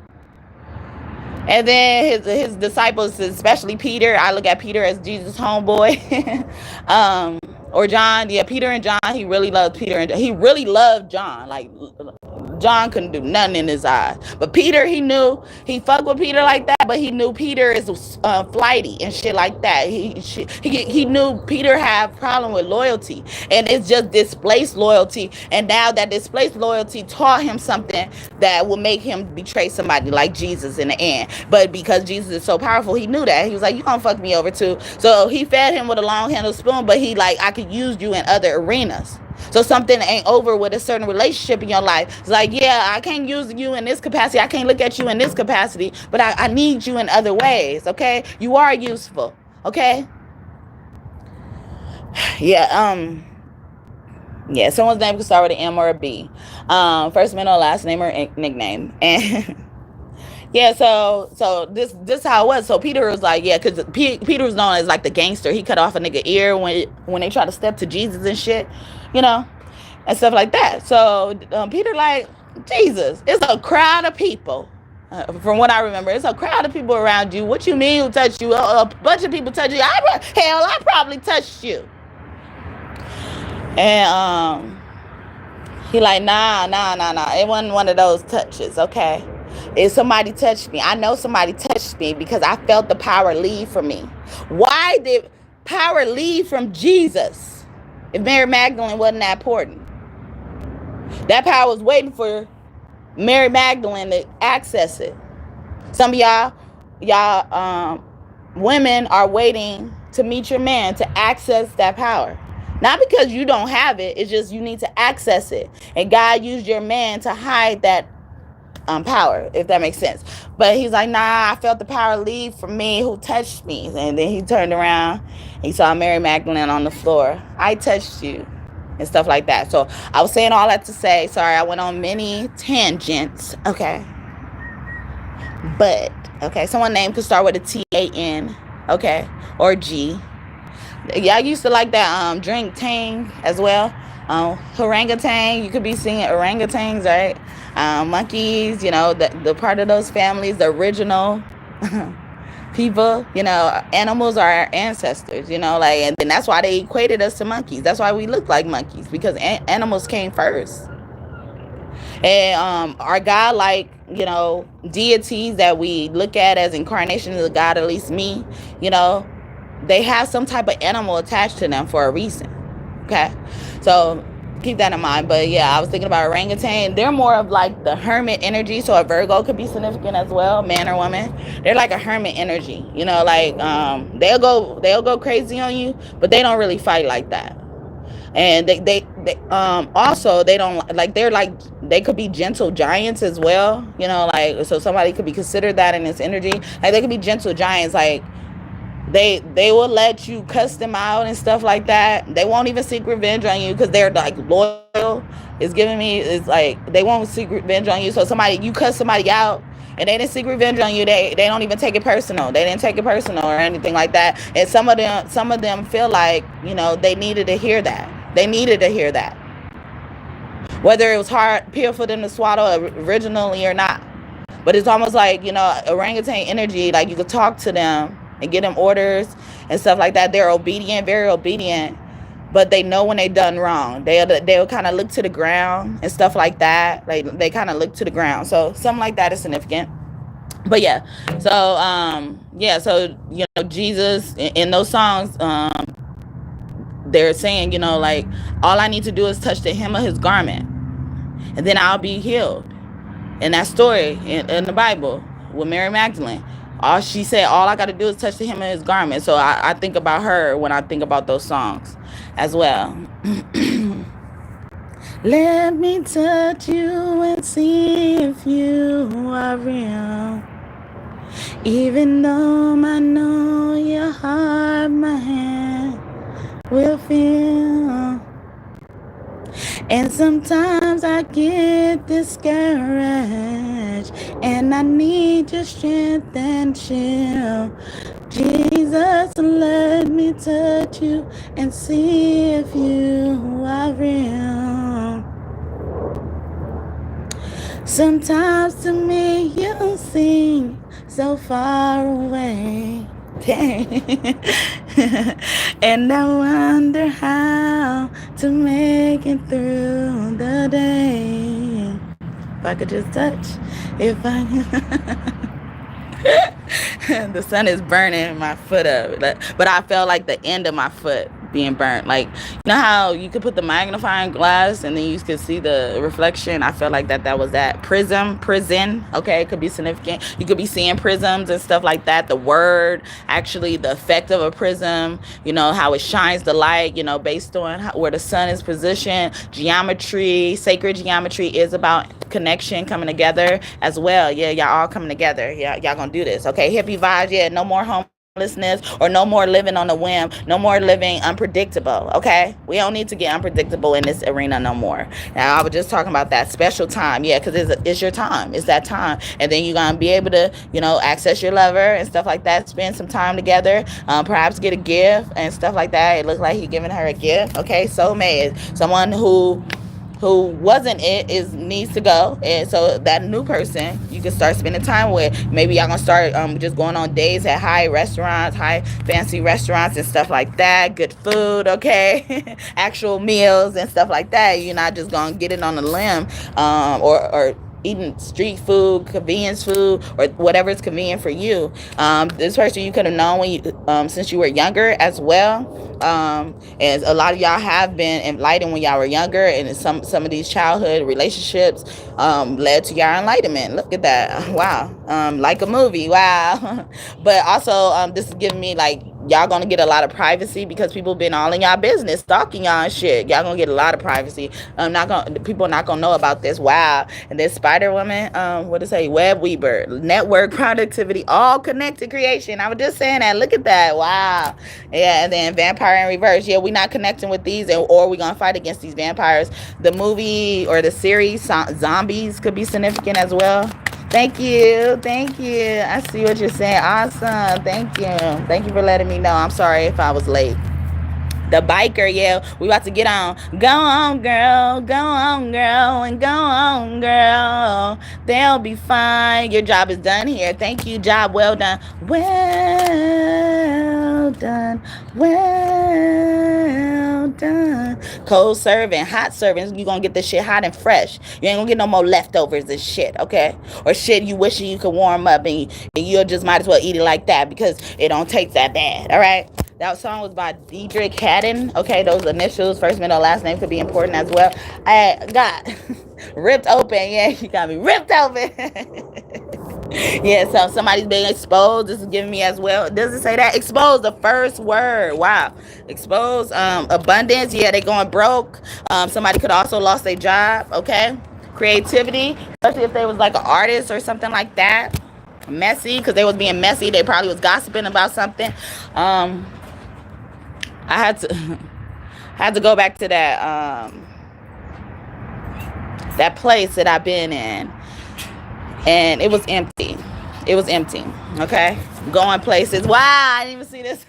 [SPEAKER 1] And then his disciples, especially Peter, I look at Peter as Jesus' homeboy, or John. Yeah, Peter and John. He really loved Peter, and he really loved John. Like, John couldn't do nothing in his eyes, but Peter, he knew he fucked with Peter like that. But he knew Peter is flighty and shit like that. He knew Peter had a problem with loyalty, and it's just displaced loyalty. And now that displaced loyalty taught him something that will make him betray somebody like Jesus in the end. But because Jesus is so powerful, he knew that. He was like, you gonna fuck me over too. So he fed him with a long handled spoon, but he like, I could use you in other arenas. So something ain't over with a certain relationship in your life. It's like, yeah, I can't use you in this capacity. I can't look at you in this capacity, but I need you in other ways. Okay. You are useful. Okay. Yeah. Yeah. Someone's name could start with an M or a B. First, middle, last name, or nickname. And yeah, so this how it was. So Peter was like, yeah, because Peter was known as like the gangster. He cut off a nigga ear when they try to step to Jesus and shit, you know, and stuff like that. So Peter like, Jesus, it's a crowd of people. From what I remember, it's a crowd of people around you. What you mean who touched you? A bunch of people touched you. I probably touched you. And he like, nah. It wasn't one of those touches, okay? If somebody touched me, I know somebody touched me because I felt the power leave from me. Why did power leave from Jesus if Mary Magdalene wasn't that important? That power was waiting for Mary Magdalene to access it. Some of y'all women are waiting to meet your man to access that power. Not because you don't have it, it's just you need to access it. And God used your man to hide that power, if that makes sense. But he's like, nah, I felt the power leave from me. Who touched me? And then he turned around, he saw Mary Magdalene on the floor. I touched you, and stuff like that. So I was saying all that to say, sorry, I went on many tangents. Okay. But okay, someone name could start with a T-A-N, okay, or G. Y'all used to like that drink Tang as well. Orangutan, you could be seeing orangutans, right? Monkeys, you know, the part of those families, the original people, you know, animals are our ancestors, you know, like, and then that's why they equated us to monkeys. That's why we look like monkeys, because animals came first. And our God, like, you know, deities that we look at as incarnations of God, at least me, you know, they have some type of animal attached to them for a reason. Okay, so keep that in mind. But yeah, I was thinking about orangutan. They're more of like the hermit energy, so a Virgo could be significant as well, man or woman. They're like a hermit energy, you know, like they'll go crazy on you, but they don't really fight like that. And they also, they don't like, they're like, they could be gentle giants as well, you know, like, so somebody could be considered that in this energy. Like they could be gentle giants, like they will let you cuss them out and stuff like that. They won't even seek revenge on you because they're like loyal. It's giving me, it's like they won't seek revenge on you. So somebody, you cuss somebody out and they didn't seek revenge on you, they don't even take it personal. They didn't take it personal or anything like that. And some of them feel like, you know, they needed to hear that. They needed to hear that, whether it was hard pill for them to swallow originally or not. But it's almost like, you know, orangutan energy, like you could talk to them and get them orders and stuff like that. They're obedient, very obedient, but they know when they done wrong. They'll kind of look to the ground and stuff like that. Like they kind of look to the ground. So something like that is significant. But yeah, so you know, Jesus in those songs, they're saying, you know, like, all I need to do is touch the hem of his garment and then I'll be healed. In that story in the Bible with Mary Magdalene, she said, all I got to do is touch the hem of his garment. So I think about her when I think about those songs as well. Let me touch you and see if you are real. Even though I know your heart, my hand will feel. And sometimes I get discouraged and I need your strength and chill. Jesus, let me touch you and see if you are real. Sometimes to me you seem so far away. And I wonder how to make it through the day. If I could just touch, the sun is burning my foot up, but I felt like the end of my foot being burnt. Like, you know how you could put the magnifying glass and then you could see the reflection? I felt like that was that prison. Okay, it could be significant. You could be seeing prisms and stuff like that. The word, actually, the effect of a prism, you know, how it shines the light, you know, based on where the sun is positioned. Geometry, sacred geometry is about connection, coming together as well. Yeah, y'all all coming together. Yeah, y'all gonna do this. Okay, hippie vibes. Yeah, no more homelessness or no more living on a whim, no more living unpredictable. Okay, we don't need to get unpredictable in this arena no more. Now I was just talking about that special time. Yeah, because it's your time. It's that time. And then you're gonna be able to, you know, access your lover and stuff like that, spend some time together, perhaps get a gift and stuff like that. It looks like he's giving her a gift. Okay, soulmate, someone who wasn't needs to go, and so that new person you can start spending time with. Maybe y'all gonna start just going on dates at high fancy restaurants and stuff like that. Good food, okay. Actual meals and stuff like that. You're not just gonna get it on a limb, or eating street food, convenience food, or whatever is convenient for you. This person you could have known when you since you were younger as well. And a lot of y'all have been enlightened when y'all were younger, and some of these childhood relationships led to your enlightenment. Look at that. Wow. Like a movie. Wow. But also this is giving me like y'all gonna get a lot of privacy because people been all in y'all business, stalking y'all and shit. Y'all gonna get a lot of privacy. People not gonna know about this. Wow. And this Spider Woman, what to say, Web Weaver, network productivity, all connected creation. I was just saying that. Look at that. Wow. Yeah. And then vampire in reverse. Yeah, we not connecting with these, or we gonna fight against these vampires. The movie or the series Zombies could be significant as well. Thank you. I see what you're saying. Awesome. Thank you for letting me know. I'm sorry if I was late. The biker, yeah, we about to get on. Go on, girl, and go on, girl. They'll be fine. Your job is done here. Thank you, job well done. Well done. Cold serving, hot serving. You gonna get this shit hot and fresh. You ain't gonna get no more leftovers and shit, okay? Or shit you wishing you could warm up and you just might as well eat it like that because it don't taste that bad, all right? That song was by Diedrich Haddon. Okay, those initials, first, middle, last name could be important as well. I got ripped open. Yeah, you got me ripped open. Yeah, so somebody's being exposed. This is giving me as well. Does it say that? Exposed, the first word. Wow. Exposed. Abundance. Yeah, they going broke. Somebody could also lost their job. Okay. Creativity, especially if they was like an artist or something like that. Messy, because they was being messy. They probably was gossiping about something. I had to had to go back to that place that I've been in, and it was empty. It was empty. Okay, going places. Wow, I didn't even see this.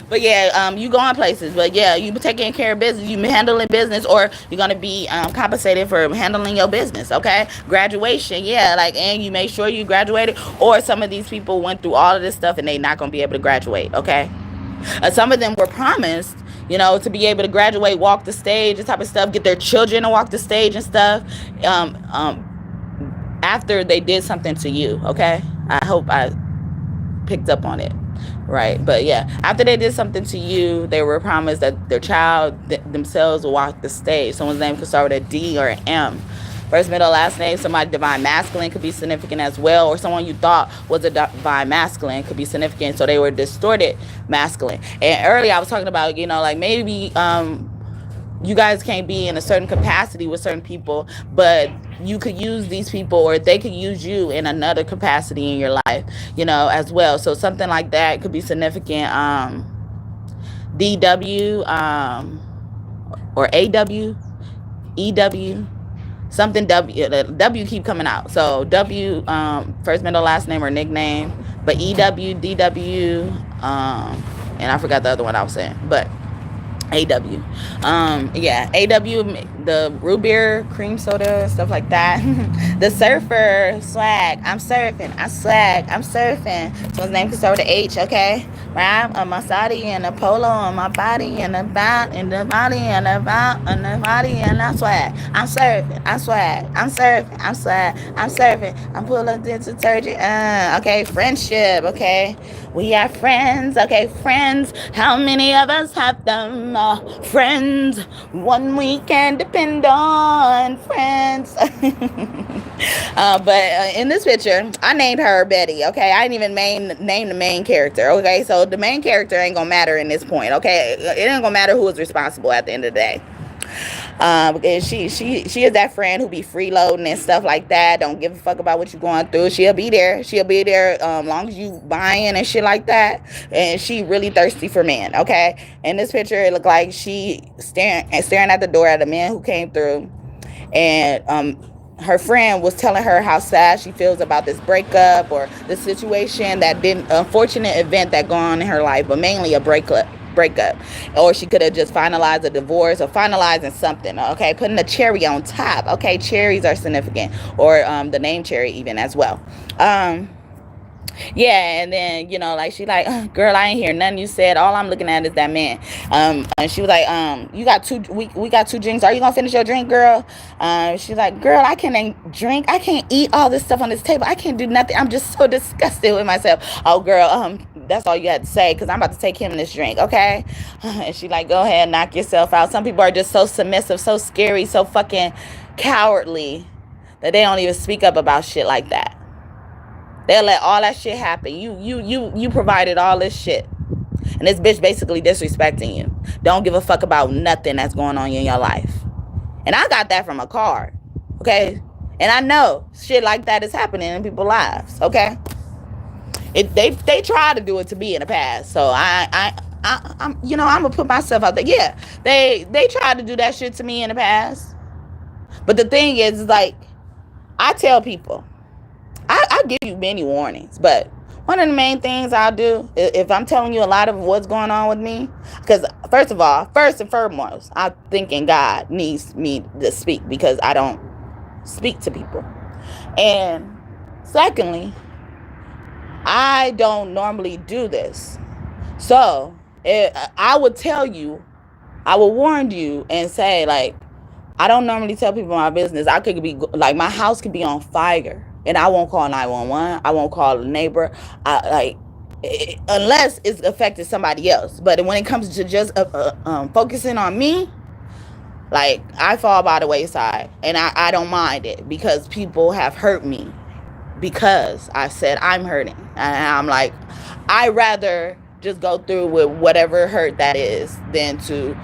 [SPEAKER 1] But yeah, you going places. But yeah, you taking care of business. You handling business, or you're gonna be compensated for handling your business. Okay, graduation. Yeah, like, and you make sure you graduated. Or some of these people went through all of this stuff and they not gonna be able to graduate. Okay, some of them were promised, to be able to graduate, walk the stage, this type of stuff, get their children to walk the stage and stuff. After they did something to you. Okay, I hope I picked up on it, right? But yeah, after they did something to you, they were promised that their child themselves will walk the stage. Someone's name could start with a D or an M. First, middle, last name. Somebody divine masculine could be significant as well, or someone you thought was a divine masculine could be significant, so they were distorted masculine. And earlier I was talking about, like, maybe you guys can't be in a certain capacity with certain people, but you could use these people, or they could use you in another capacity in your life, as well. So something like that could be significant. DW, or AW, EW, something W. W keep coming out. So W, first, middle, last name or nickname, but EW, DW, and I forgot the other one I was saying, but AW. Yeah, AW, the root beer, cream soda, stuff like that. The surfer, swag. I'm surfing. I swag. I'm surfing. So his name can start with an H, okay? Right? A Masadi and a polo on my body and a bout and the body and a bout and the body and I swag. I'm surfing. I swag. I'm surfing. I'm swag. I'm surfing. I'm pulling this detergent. Okay, friendship, okay? We are friends, okay? Friends. How many of us have them? Friends. One we can depend on. Friends. But in this picture, I named her Betty, okay? I didn't even name the main character, okay? So the main character ain't gonna matter in this point, okay? It ain't gonna matter who is responsible at the end of the day. Because she is that friend who be freeloading and stuff like that. Don't give a fuck about what you're going through. She'll be there. Long as you buying and shit like that. And she really thirsty for men, okay? In this picture, it looked like she staring at the door at a man who came through, and her friend was telling her how sad she feels about this breakup or the situation, unfortunate event that gone on in her life, but mainly a breakup. Or she could have just finalized a divorce or finalizing something, okay? Putting a cherry on top, okay? Cherries are significant, or the name cherry even as well. Yeah, and then, like, she like, girl, I ain't hear nothing you said. All I'm looking at is that man. And she was like, you got we got 2 drinks. Are you gonna finish your drink, girl? She's like, girl, I can't drink. I can't eat all this stuff on this table. I can't do nothing. I'm just so disgusted with myself. Oh, girl, that's all you had to say, because I'm about to take him this drink, okay? And she like, go ahead, knock yourself out. Some people are just so submissive, so scary, so fucking cowardly that they don't even speak up about shit like that. They'll let all that shit happen. You provided all this shit. And this bitch basically disrespecting you. Don't give a fuck about nothing that's going on in your life. And I got that from a card. Okay? And I know shit like that is happening in people's lives. Okay? They tried to do it to me in the past. So I'm gonna put myself out there. Yeah. They tried to do that shit to me in the past. But the thing is, like, I tell people, I give you many warnings, but one of the main things I'll do, if I'm telling you a lot of what's going on with me, because first and foremost, I'm thinking God needs me to speak, because I don't speak to people. And secondly, I don't normally do this. So I would tell you, I will warn you and say, like, I don't normally tell people my business. I could be, like, my house could be on fire, and I won't call 911. I won't call a neighbor. unless it's affected somebody else. But when it comes to just focusing on me, like, I fall by the wayside, and I don't mind it, because people have hurt me because I said I'm hurting, and I'm like, I rather just go through with whatever hurt that is than to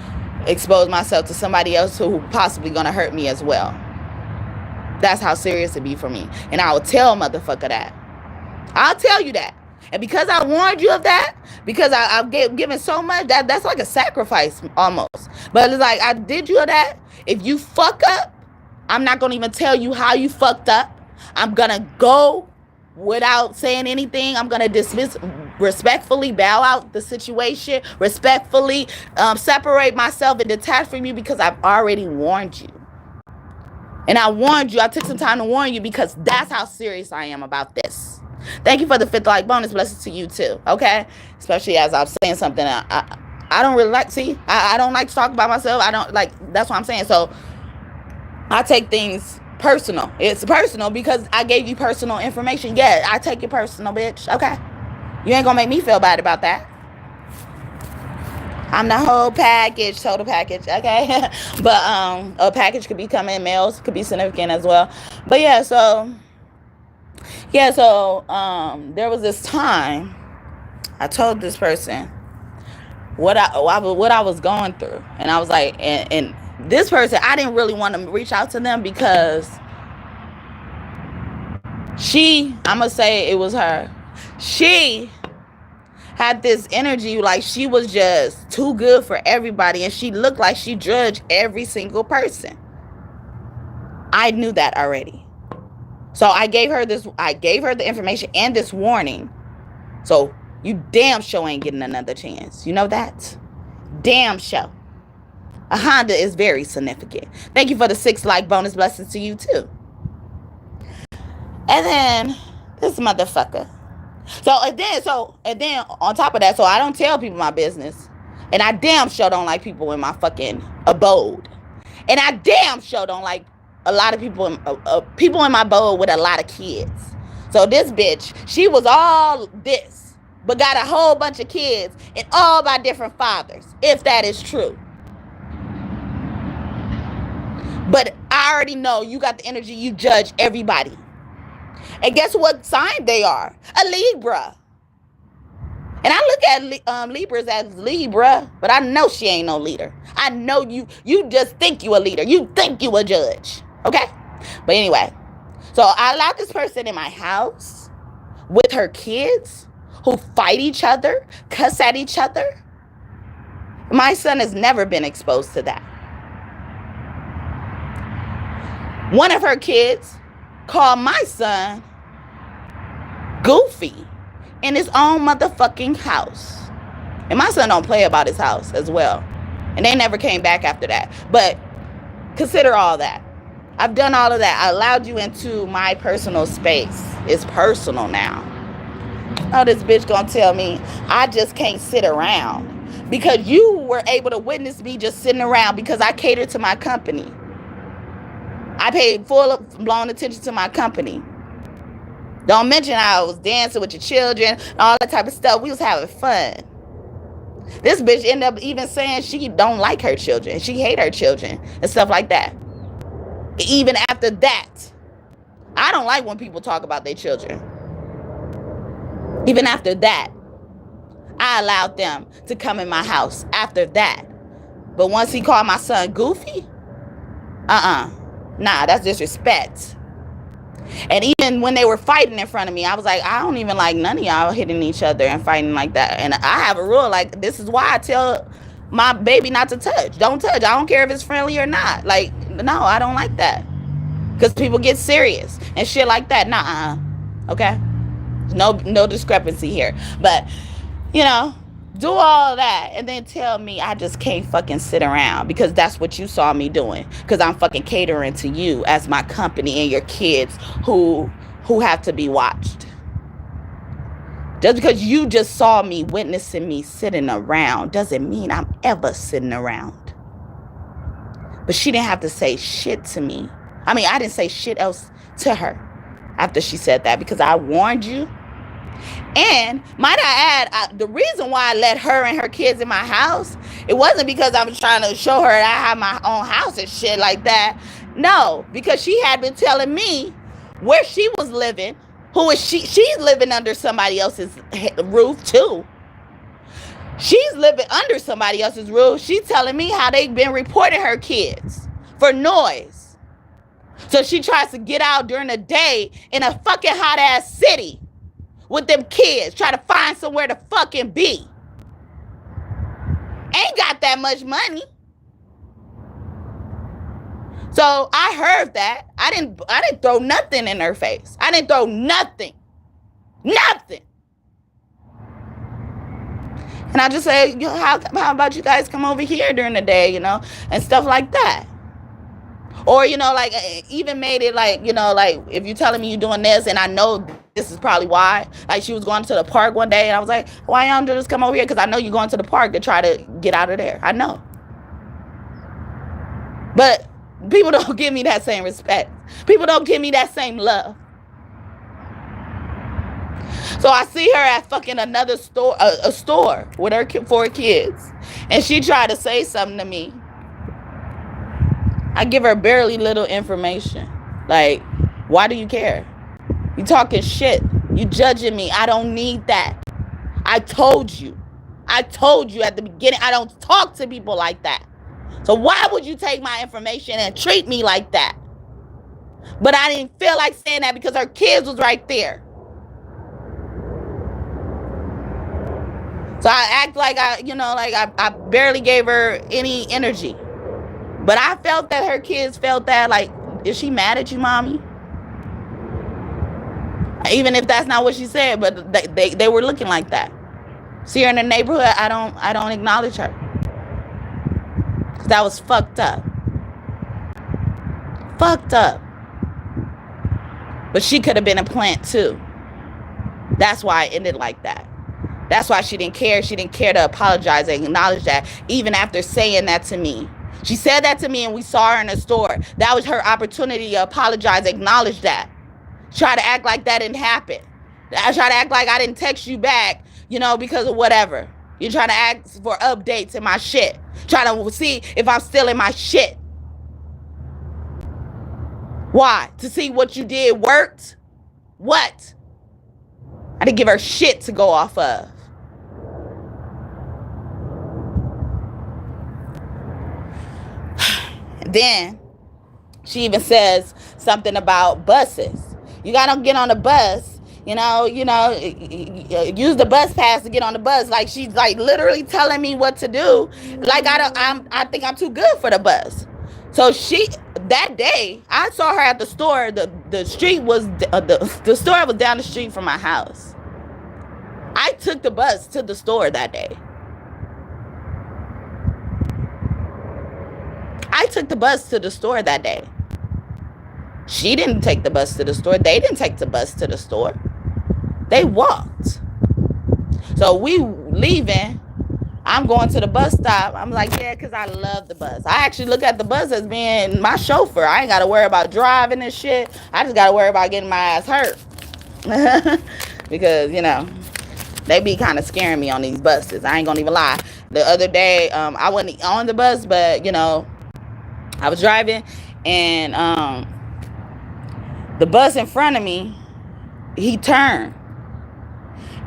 [SPEAKER 1] expose myself to somebody else who possibly gonna hurt me as well. That's how serious it be for me, and I will tell motherfucker that. I'll tell you that. And because I warned you of that, because I've given so much, that's like a sacrifice almost. But it's like, I did you that. If you fuck up, I'm not going to even tell you how you fucked up. I'm going to go without saying anything. I'm going to dismiss, respectfully bow out the situation, respectfully separate myself and detach from you, because I've already warned you. And I warned you. I took some time to warn you, because that's how serious I am about this. Thank you for the 5th like bonus. Blessings to you too. Okay? Especially as I'm saying something I don't really like. See, I don't like to talk about myself. I don't like, that's what I'm saying. So I take things personal. It's personal because I gave you personal information. Yeah, I take it personal, bitch. Okay? You ain't gonna make me feel bad about that. I'm the whole package, total package, okay? But a package could be coming in mails, could be significant as well. But yeah, so there was this time I told this person what I was going through, and I was like, and this person, I didn't really want to reach out to them, because I'm gonna say it was her. She had this energy like she was just too good for everybody, and she looked like she judged every single person. I knew that already. So I gave her the information and this warning. So you damn sure ain't getting another chance. You know that? Damn sure. A Honda is very significant. Thank you for the 6 like bonus. Blessings to you too. And then this motherfucker. And then on top of that, so I don't tell people my business. And I damn sure don't like people in my fucking abode. And I damn sure don't like a lot of people in my abode with a lot of kids. So this bitch, she was all this, but got a whole bunch of kids, and all by different fathers, if that is true. But I already know you got the energy, you judge everybody. And guess what sign they are? A Libra. And I look at Libras as Libra, but I know she ain't no leader. I know you just think you a leader. You think you a judge. Okay? But anyway, so I allowed this person in my house with her kids who fight each other, cuss at each other. My son has never been exposed to that. One of her kids called my son goofy in his own motherfucking house. And my son don't play about his house as well. And they never came back after that. But consider all that. I've done all of that. I allowed you into my personal space. It's personal now. Oh, this bitch gonna tell me I just can't sit around. Because you were able to witness me just sitting around because I catered to my company. I paid full-blown attention to my company. Don't mention how I was dancing with your children and all that type of stuff. We was having fun. This bitch ended up even saying she don't like her children. She hate her children and stuff like that. Even after that, I don't like when people talk about their children. Even after that, I allowed them to come in my house after that. But once he called my son goofy, nah, that's disrespect. And even when they were fighting in front of me, I was like, I don't even like none of y'all hitting each other and fighting like that. And I have a rule, like, this is why I tell my baby not to touch. Don't touch. I don't care if it's friendly or not. Like, no, I don't like that. Because people get serious and shit like that. Nah, okay? No discrepancy here. But, you know, do all that and then tell me I just can't fucking sit around because that's what you saw me doing. Because I'm fucking catering to you as my company and your kids who have to be watched. Just because you just saw me witnessing me sitting around doesn't mean I'm ever sitting around. But she didn't have to say shit to me. I mean, I didn't say shit else to her after she said that because I warned you And might I add, the reason why I let her and her kids in my house, it wasn't because I was trying to show her that I have my own house and shit like that. No, because she had been telling me where she was living. Who is she? She's living under somebody else's roof too. She's living under somebody else's roof. She's telling me how they've been reporting her kids for noise. So she tries to get out during the day in a fucking hot ass city with them kids, try to find somewhere to fucking be. Ain't got that much money. So I heard that. I didn't throw nothing in her face. I didn't throw nothing. Nothing. And I just say, how about you guys come over here during the day, and stuff like that. Or, like, even made it like, like, if you're telling me you're doing this, and I know this is probably why. Like, she was going to the park one day, and I was like, why don't you just come over here? Because I know you're going to the park to try to get out of there. I know. But people don't give me that same respect. People don't give me that same love. So I see her at fucking another store, a store with her 4 kids. And she tried to say something to me. I give her barely little information. Like, why do you care? You talking shit. You judging me. I don't need that. I told you at the beginning, I don't talk to people like that. So why would you take my information and treat me like that? But I didn't feel like saying that because her kids was right there. So I act like I barely gave her any energy. But I felt that her kids felt that, like, is she mad at you, mommy? Even if that's not what she said, but they were looking like that. See her in the neighborhood, I don't acknowledge her. That was fucked up. Fucked up. But she could have been a plant too. That's why it ended like that. That's why she didn't care. She didn't care to apologize and acknowledge that, even after saying that to me. She said that to me and we saw her in the store. That was her opportunity to apologize, acknowledge that. Try to act like that didn't happen. I try to act like I didn't text you back, because of whatever. You're trying to ask for updates in my shit. Trying to see if I'm still in my shit. Why? To see what you did worked? What? I didn't give her shit to go off of. Then she even says something about buses. You gotta get on the bus, use the bus pass to get on the bus. Like, she's like literally telling me what to do. Like, I think I'm too good for the bus. So that day I saw her at the store. The street was the store was down the street from my house. I took the bus to the store that day. I took the bus to the store that day. She didn't take the bus to the store. They didn't take the bus to the store. They walked. So we leaving. I'm going to the bus stop. I'm like, yeah, because I love the bus. I actually look at the bus as being my chauffeur. I ain't got to worry about driving and shit. I just got to worry about getting my ass hurt. Because, they be kind of scaring me on these buses. I ain't going to even lie. The other day, I wasn't on the bus, but, I was driving, and the bus in front of me, he turned.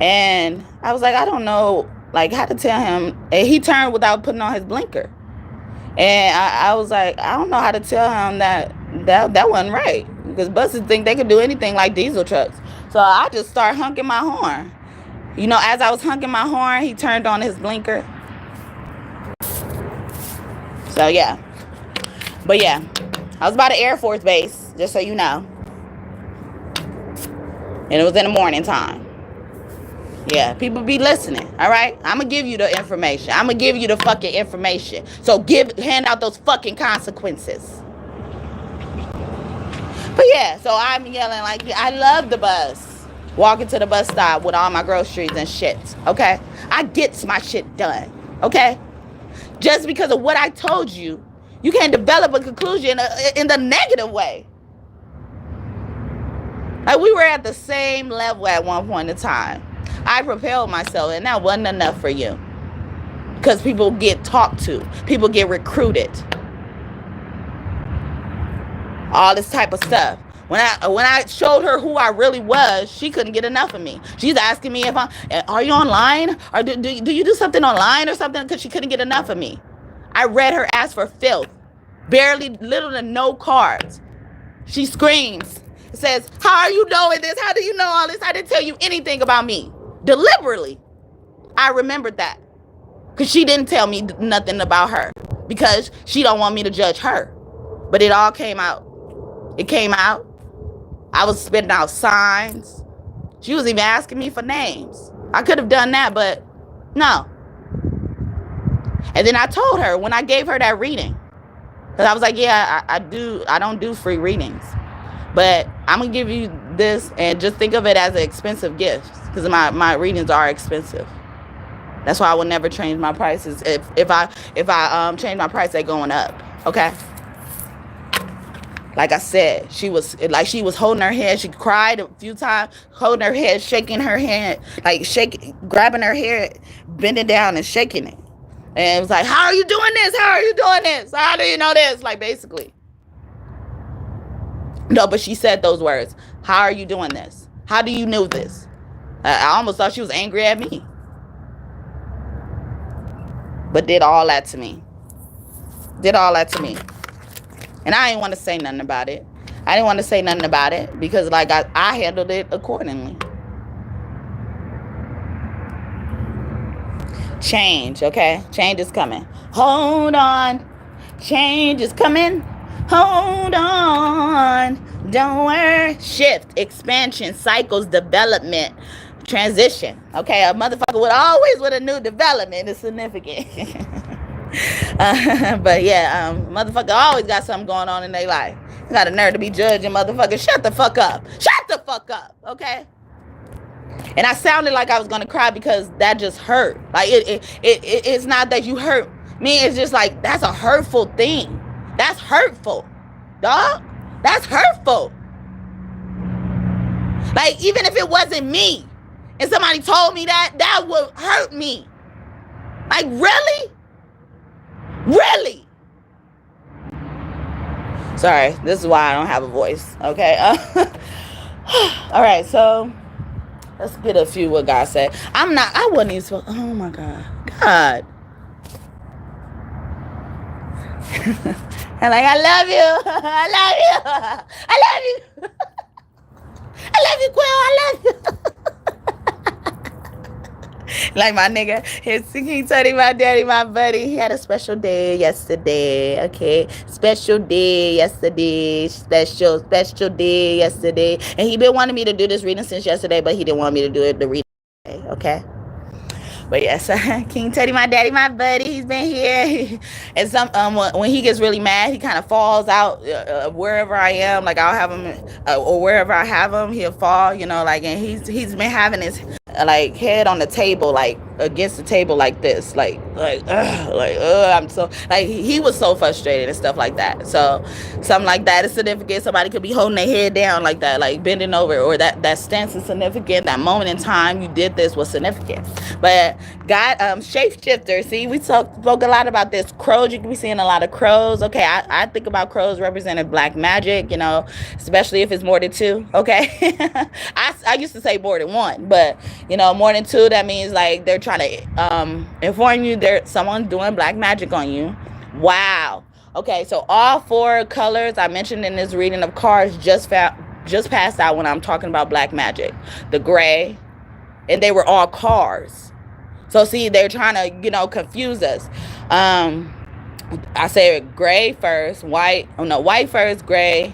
[SPEAKER 1] And I was like, I don't know, like, how to tell him. And he turned without putting on his blinker. And I was like, I don't know how to tell him that wasn't right. Because buses think they could do anything like diesel trucks. So I just started honking my horn. As I was honking my horn, he turned on his blinker. So, yeah. But, yeah. I was by the Air Force Base, just so you know. And it was in the morning time. Yeah, people be listening, all right? I'm going to give you the information. I'm going to give you the fucking information. So hand out those fucking consequences. But yeah, so I'm yelling like, I love the bus. Walking to the bus stop with all my groceries and shit, okay? I get my shit done, okay? Just because of what I told you, you can't develop a conclusion in the negative way. Like, we were at the same level at one point in time. I propelled myself, and that wasn't enough for you. Because people get talked to. People get recruited. All this type of stuff. When I showed her who I really was, she couldn't get enough of me. She's asking me if are you online? Or do you do something online or something? Because she couldn't get enough of me. I read her ass for filth. Barely, little to no cards. She screams. Says, how are you knowing this? How do you know all this? I didn't tell you anything about me. Deliberately. I remembered that. Because she didn't tell me nothing about her. Because she don't want me to judge her. But it all came out. It came out. I was spitting out signs. She was even asking me for names. I could have done that, but no. And then I told her when I gave her that reading. Because I was like, yeah, I don't do free readings. But I'm going to give you this and just think of it as an expensive gift. Because my readings are expensive. That's why I will never change my prices. If I change my price, they're going up. Okay? Like I said, she was holding her head. She cried a few times, holding her head, shaking her head, like grabbing her hair, bending down and shaking it. And it was like, how are you doing this? How are you doing this? How do you know this? Like, basically. No, but she said those words. How are you doing this? How do you know this? I almost thought she was angry at me. But did all that to me. Did all that to me. And I didn't want to say nothing about it. I didn't want to say nothing about it because, like, I handled it accordingly. Change, okay? Change is coming. Hold on. Change is coming. Hold on. Don't worry. Shift, expansion, cycles, development, transition. Okay, a motherfucker with a new development is significant. But yeah, motherfucker always got something going on in their life. You got a nerve to be judging, motherfucker. Shut the fuck up. Shut the fuck up, okay? And I sounded like I was gonna cry because that just hurt. Like it's not that you hurt me. It's just like that's a hurtful thing. That's hurtful, dog. That's hurtful. Like, even if it wasn't me and somebody told me that would hurt me. Like, really? Really? Sorry, this is why I don't have a voice, okay? All right, so let's get a few what God said. I wasn't even supposed, oh my God. God. I'm like, I love you. I love you. I love you. I love you, Quill. I love you. Like my nigga, he told my daddy, my buddy, he had a special day yesterday. Okay, special day yesterday. Special day yesterday. And he been wanting me to do this reading since yesterday, but he didn't want me to do it the reading today. Okay. But yes, King Teddy, my daddy, my buddy, he's been here. And when he gets really mad, he kind of falls out wherever I am. Like I'll have him, or wherever I have him, he'll fall. You know, like, and he's been having his like head on the table, like against the table, like this, I'm so like he was so frustrated and stuff like that. So something like that is significant. Somebody could be holding their head down like that, like bending over, or that stance is significant. That moment in time you did this was significant. But God, shapeshifter. See, we spoke a lot about this. Crows, you can be seeing a lot of crows. Okay, I think about crows representing black magic, you know, especially if it's more than two. Okay, I used to say more than one, but you know, more than two, that means like they're trying to inform you there's someone doing black magic on you. Wow. Okay, so all four colors I mentioned in this reading of cards just passed out when I'm talking about black magic. The gray, and they were all cars. So see, they're trying to, you know, confuse us. I said gray first, white first, gray,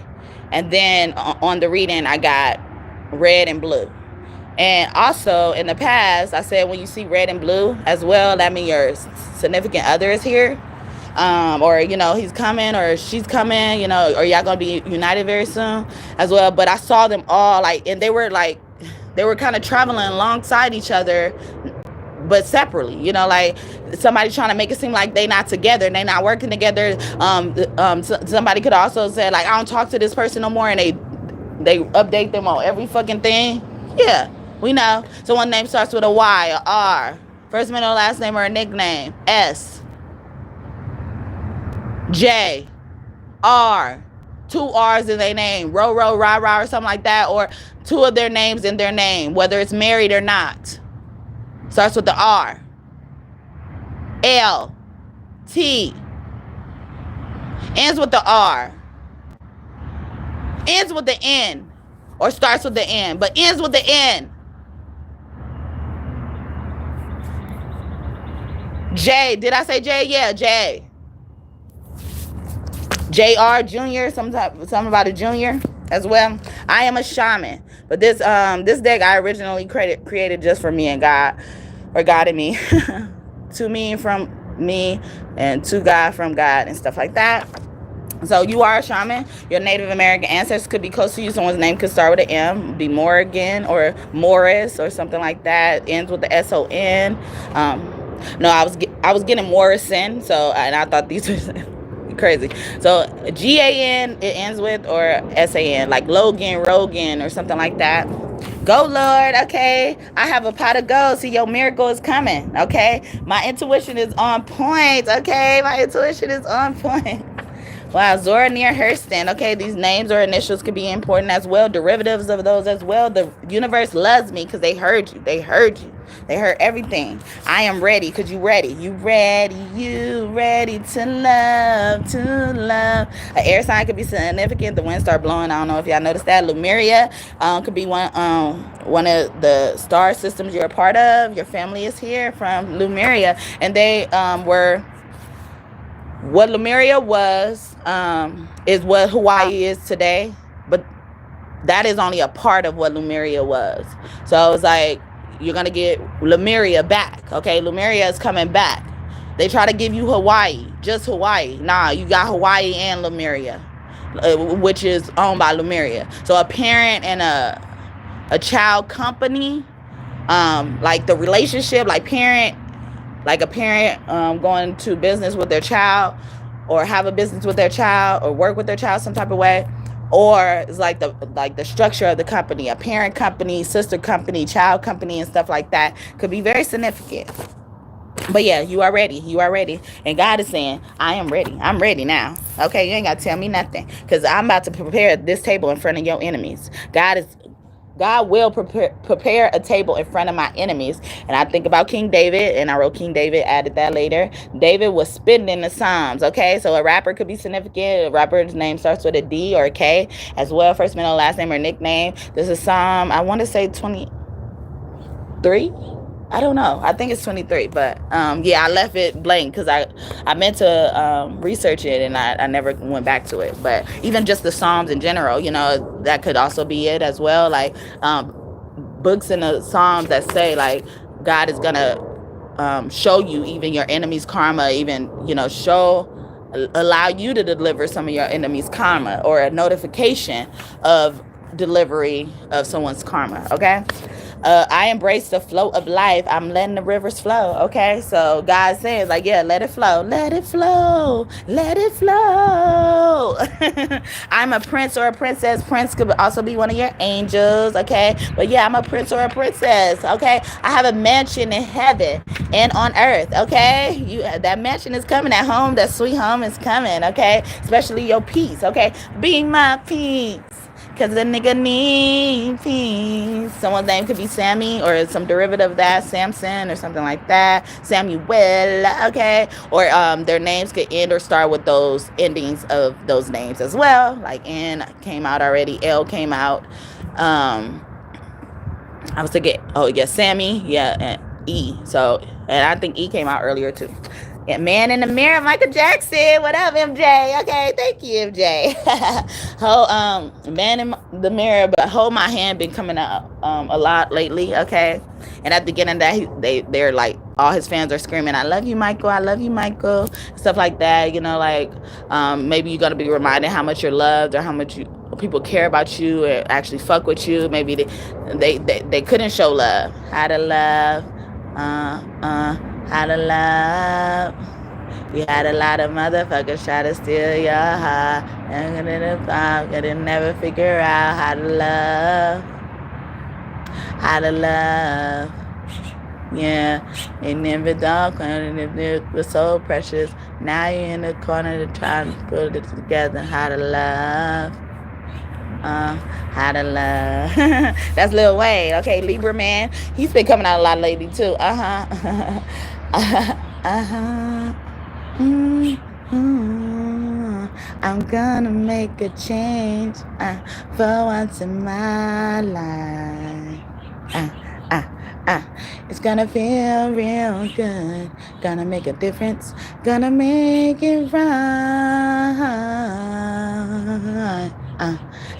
[SPEAKER 1] and then on the reading I got red and blue. And also in the past, I said when you see red and blue as well, that means your significant other is here. Or, you know, he's coming or she's coming, you know, or y'all gonna be united very soon as well. But I saw them all and they were kind of traveling alongside each other, but separately, you know, like somebody trying to make it seem like they not together, they not working together. Somebody could also say like, I don't talk to this person no more, and They update them on every fucking thing. Yeah, we know. So one name starts with a Y, a R. First, middle, last name, or a nickname. S, J, R. 2 R's in their name. Ro, ro, rah, rah, or something like that. Or 2 of their names in their name, whether it's married or not. Starts with the R. L, T. Ends with the R. Ends with the N. Or starts with the N, but ends with the N. J. Did I say J? Yeah, J. JR Jr. Something about a junior as well. I am a shaman, but this deck I originally created just for me and God, or God and me, to me and from me, and to God from God, and stuff like that. So you are a shaman. Your Native American ancestors could be close to you. Someone's name could start with an M, be Morgan or Morris or something like that. Ends with the S-O-N. No, I was getting Morrison. So, and I thought these were crazy. So G-A-N it ends with, or S-A-N, like Logan, Rogan, or something like that. Go, Lord. Okay, I have a pot of gold. See, your miracle is coming. Okay, my intuition is on point. Okay, my intuition is on point. Wow, Zora Neale Hurston. Okay, these names or initials could be important as well. Derivatives of those as well. The universe loves me because they heard you. They heard you. They heard everything. I am ready because you ready. You ready. You ready to love, to love. An air sign could be significant. The wind start blowing. I don't know if y'all noticed that. Lemuria could be one of the star systems you're a part of. Your family is here from Lemuria. And they were... What Lemuria was is what Hawaii is today, but that is only a part of what Lemuria was. So it's like, you're going to get Lemuria back, okay? Lemuria is coming back. They try to give you Hawaii, just Hawaii. Nah, you got Hawaii and Lemuria, which is owned by Lemuria. So a parent and a child company, like the relationship, like a parent going to business with their child, or have a business with their child, or work with their child some type of way, or it's like the structure of the company, a parent company, sister company, child company, and stuff like that could be very significant. But yeah, you are ready. You are ready. And God is saying, I am ready. I'm ready now. Okay, you ain't got to tell me nothing, because I'm about to prepare this table in front of your enemies. God will prepare a table in front of my enemies. And I think about King David, and I wrote King David, added that later. David was spitting in the Psalms, okay? So a rapper could be significant. A rapper's name starts with a D or a K as well. First, middle, last name, or nickname. This is Psalm, I want to say 23? I don't know. I think it's 23, but yeah, I left it blank because I meant to research it, and I never went back to it. But even just the Psalms in general, that could also be it as well. Like books in the Psalms that say, like, God is gonna show you even your enemy's karma, even allow you to deliver some of your enemy's karma, or a notification of delivery of someone's karma. Okay. I embrace the flow of life. I'm letting the rivers flow. Okay, so God says, like, yeah, let it flow, let it flow, let it flow. I'm a prince or a princess. Prince could also be one of your angels. Okay, but yeah, I'm a prince or a princess. Okay, I have a mansion in heaven and on earth. Okay, that mansion is coming at home. That sweet home is coming. Okay, especially your peace. Okay, be my peace. Because the nigga need peace. Someone's name could be Sammy, or some derivative of that, Samson, or something like that. Samuel, okay? Or their names could end or start with those endings of those names as well. Like N came out already. L came out. I was thinking, Sammy, yeah, and E. So, and I think E came out earlier too. Yeah, Man in the Mirror, Michael Jackson. What up, MJ? Okay, thank you, MJ. Man in the Mirror, but Hold My Hand been coming up a lot lately. Okay, and at the beginning of that, they're like, all his fans are screaming, "I love you, Michael. I love you, Michael." Stuff like that. Maybe you're gonna be reminded how much you're loved, or how much people care about you, or actually fuck with you. Maybe they couldn't show love. How to love. How to love. You had a lot of motherfuckers try to steal your heart. And couldn't never figure out how to love. How to love. Yeah, and never dark and it was so precious. Now you're in the corner to try to put it together. How to love. How to love. That's Lil Wayne. Okay, Libra man. He's been coming out a lot lately too. I'm gonna make a change for once in my life. It's gonna feel real good. Gonna make a difference. Gonna make it right.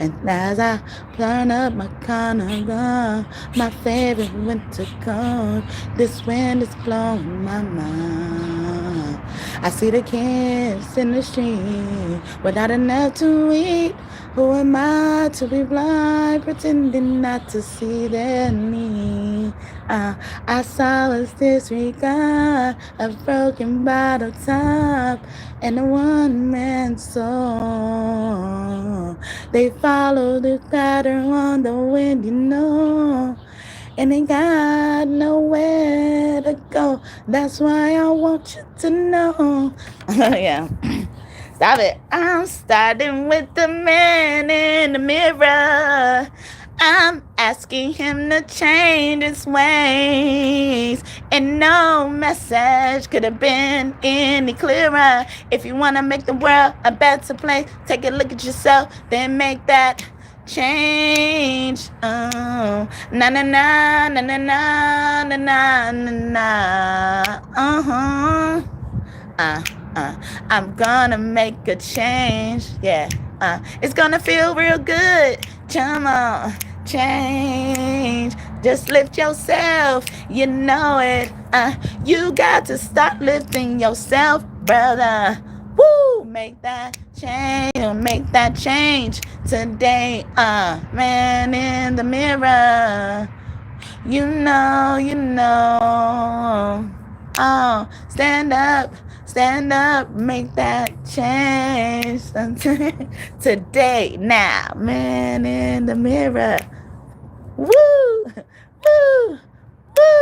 [SPEAKER 1] And as I turn up my carnival, my favorite winter coat, this wind is blowing my mind. I see the kids in the street without enough to eat. Who am I to be blind, pretending not to see their need? I saw us disregard a broken bottle top and a one-man song. They follow the pattern on the wind, you know, and they got nowhere to go. That's why I want you to know. Yeah. Stop it. I'm starting with the man in the mirror. I'm asking him to change his ways. And no message could have been any clearer. If you want to make the world a better place, take a look at yourself, then make that change. Oh, na na na na na na na na na. I'm gonna make a change. Yeah. It's gonna feel real good. Come on, change. Just lift yourself. You know it. You got to stop lifting yourself, brother. Woo! Make that change. Make that change today. Man in the mirror. You know. Oh, stand up, make that change today, now, man in the mirror. Woo, woo, woo.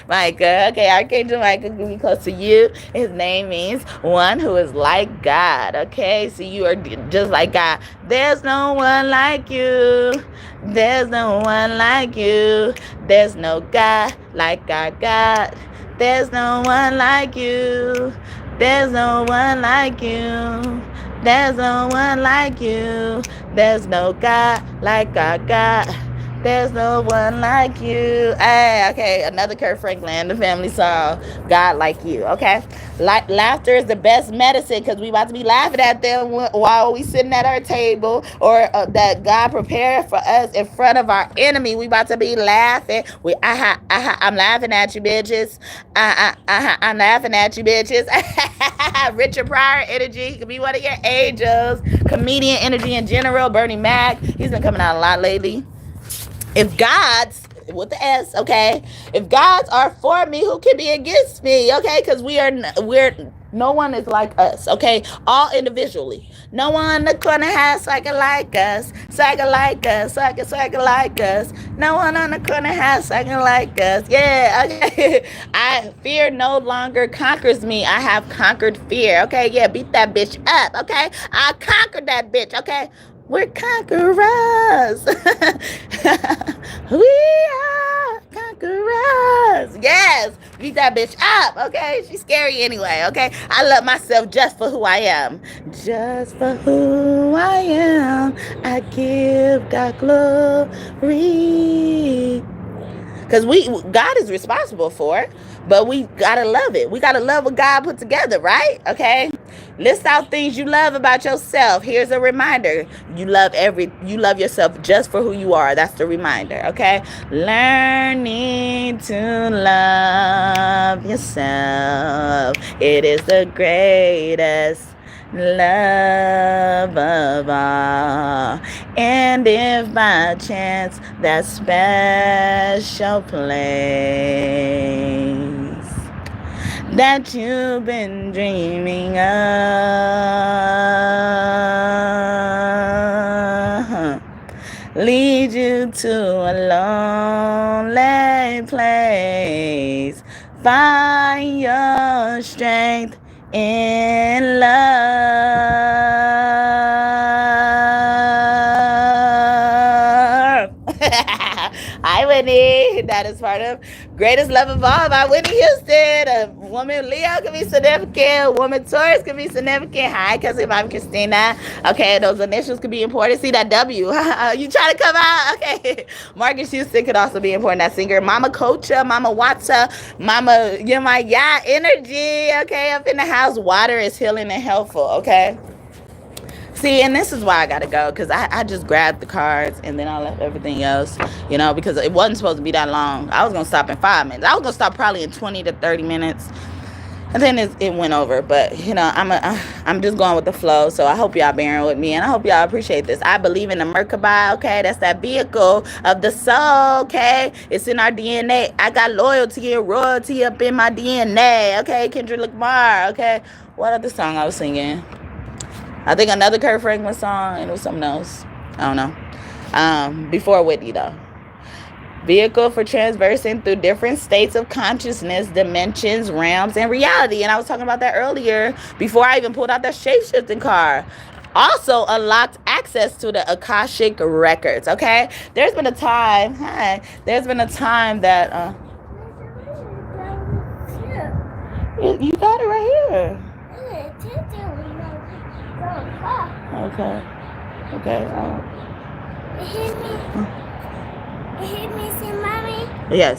[SPEAKER 1] Micah, okay, Archangel Micah can be close to you. His name means one who is like God, okay? So you are just like God. There's no one like you. There's no one like you. There's no God like our God. There's no one like you. There's no one like you. There's no one like you. There's no God like our God. There's no one like you. Hey, okay, another Kurt Franklin, the family song, God Like You, okay? Laughter is the best medicine because we about to be laughing at them while we sitting at our table, or that God prepared for us in front of our enemy. We about to be laughing. I'm laughing at you, bitches. I'm laughing at you, bitches. Richard Pryor energy could be one of your angels. Comedian energy in general. Bernie Mac, he's been coming out a lot lately. If God's, with the S, okay, if God's are for me, who can be against me, okay? Because we're no one is like us, okay? All individually. No one in the corner has swagger like us, swagger like us, swagger like us. No one on the corner has swagger like us. Yeah, okay. Fear no longer conquers me. I have conquered fear, okay? Yeah, beat that bitch up, okay? I conquered that bitch, okay? We're conquerors. We are conquerors. Yes. Beat that bitch up, okay? She's scary anyway, okay? I love myself just for who I am. Just for who I am. I give God glory. Because God is responsible for it, but we gotta love it. We gotta love what God put together, right? Okay. List out things you love about yourself. Here's a reminder. You love yourself just for who you are. That's the reminder, okay? Learning to love yourself. It is the greatest love of all. And if by chance that special place that you've been dreaming of. Lead you to a lonely place. Find your strength in love. Hi, Whitney. That is part of Greatest Love of All by Whitney Houston. A woman Leo can be significant. A woman Taurus can be significant. Hi, cousin Mom Christina. Okay, those initials could be important. See that W. You trying to come out? Okay. Marcus Houston could also be important. That singer. Mama Cocha, Mama Watsa, Mama, you're my energy. Okay, up in the house. Water is healing and helpful. Okay. See, and this is why I gotta go, because I just grabbed the cards and then I left everything else, because it wasn't supposed to be that long. I was gonna stop in 5 minutes. I was gonna stop probably in 20 to 30 minutes, and then it went over. But I'm just going with the flow. So I hope y'all bearing with me, and I hope y'all appreciate this. I believe in the Merkaba. Okay, that's that vehicle of the soul. Okay, it's in our DNA. I got loyalty and royalty up in my DNA. Okay, Kendrick Lamar. Okay, what other song I was singing? I think another Kurt Franklin song, and it was something else. I don't know. Before Whitney, though. Vehicle for transversing through different states of consciousness, dimensions, realms, and reality. And I was talking about that earlier before I even pulled out that shape-shifting card. Also unlocked access to the Akashic records, okay? There's been a time that... You got it right here. Okay.
[SPEAKER 2] It hit me. It hit me, see, mommy?
[SPEAKER 1] Yes.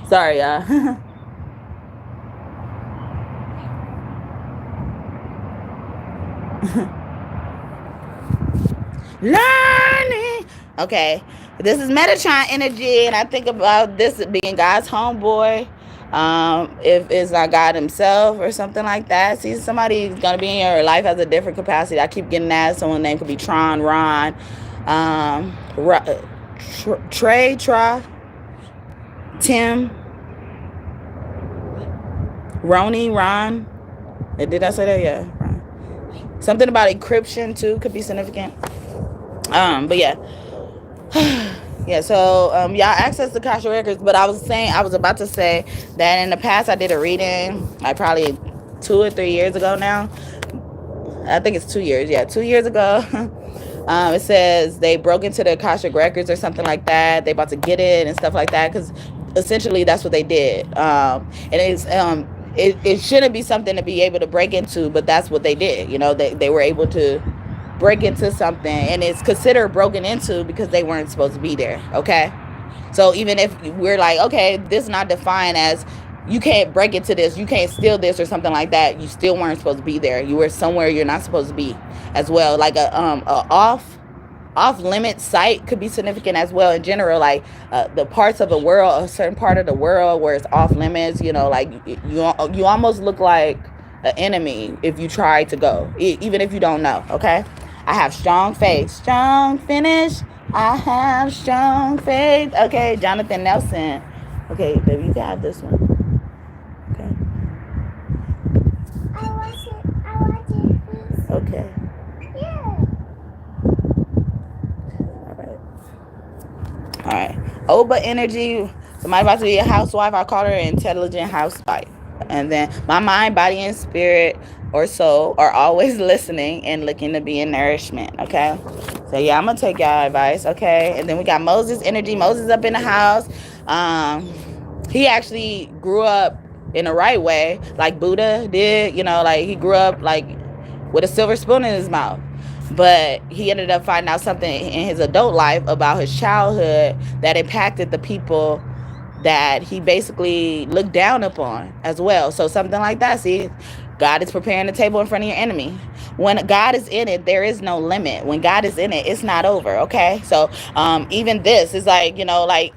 [SPEAKER 1] Sorry, y'all. Learning. Okay, this is Metatron energy, and I think about this being God's homeboy. If it's not God himself or something like that. See, somebody's gonna be in your life has a different capacity. I keep getting that. Someone's name could be Tron, Ron, Trey, Tim, Roni, Ron. Did I say that? Yeah. Ron. Something about encryption too could be significant. But yeah. Yeah, so y'all access the Akashic records, but I was about to say that in the past I did a reading, like probably 2 or 3 years ago now. I think it's 2 years. Yeah, 2 years ago. It says they broke into the Akashic records or something like that. They about to get it and stuff like that, because essentially that's what they did. And it's it shouldn't be something to be able to break into, but that's what they did. They were able to break into something, and it's considered broken into because they weren't supposed to be there. Okay, so even if we're like, okay, this is not defined as you can't break into this, you can't steal this or something like that, you still weren't supposed to be there. You were somewhere you're not supposed to be as well. Like a off limit site could be significant as well in general, like the parts of the world, a certain part of the world where it's off limits, like you almost look like an enemy if you try to go, even if you don't know. Okay, I have strong faith, strong finish, I have strong faith. Okay, Jonathan Nelson. Okay, baby, you can have this one. Okay.
[SPEAKER 2] I want it, please.
[SPEAKER 1] Okay.
[SPEAKER 2] Yeah.
[SPEAKER 1] All right. Oba energy. Somebody about to be a housewife. I call her an intelligent housewife. And then my mind, body, and spirit or soul are always listening and looking to be in nourishment. Okay. So yeah, I'm gonna take y'all advice. Okay. And then we got Moses energy. Moses up in the house. He actually grew up in the right way, like Buddha did. Like he grew up like with a silver spoon in his mouth. But he ended up finding out something in his adult life about his childhood that impacted the people that he basically looked down upon as well. So something like that. See, God is preparing the table in front of your enemy. When God is in it, there is no limit. When God is in it, it's not over. Okay. So even this is like, like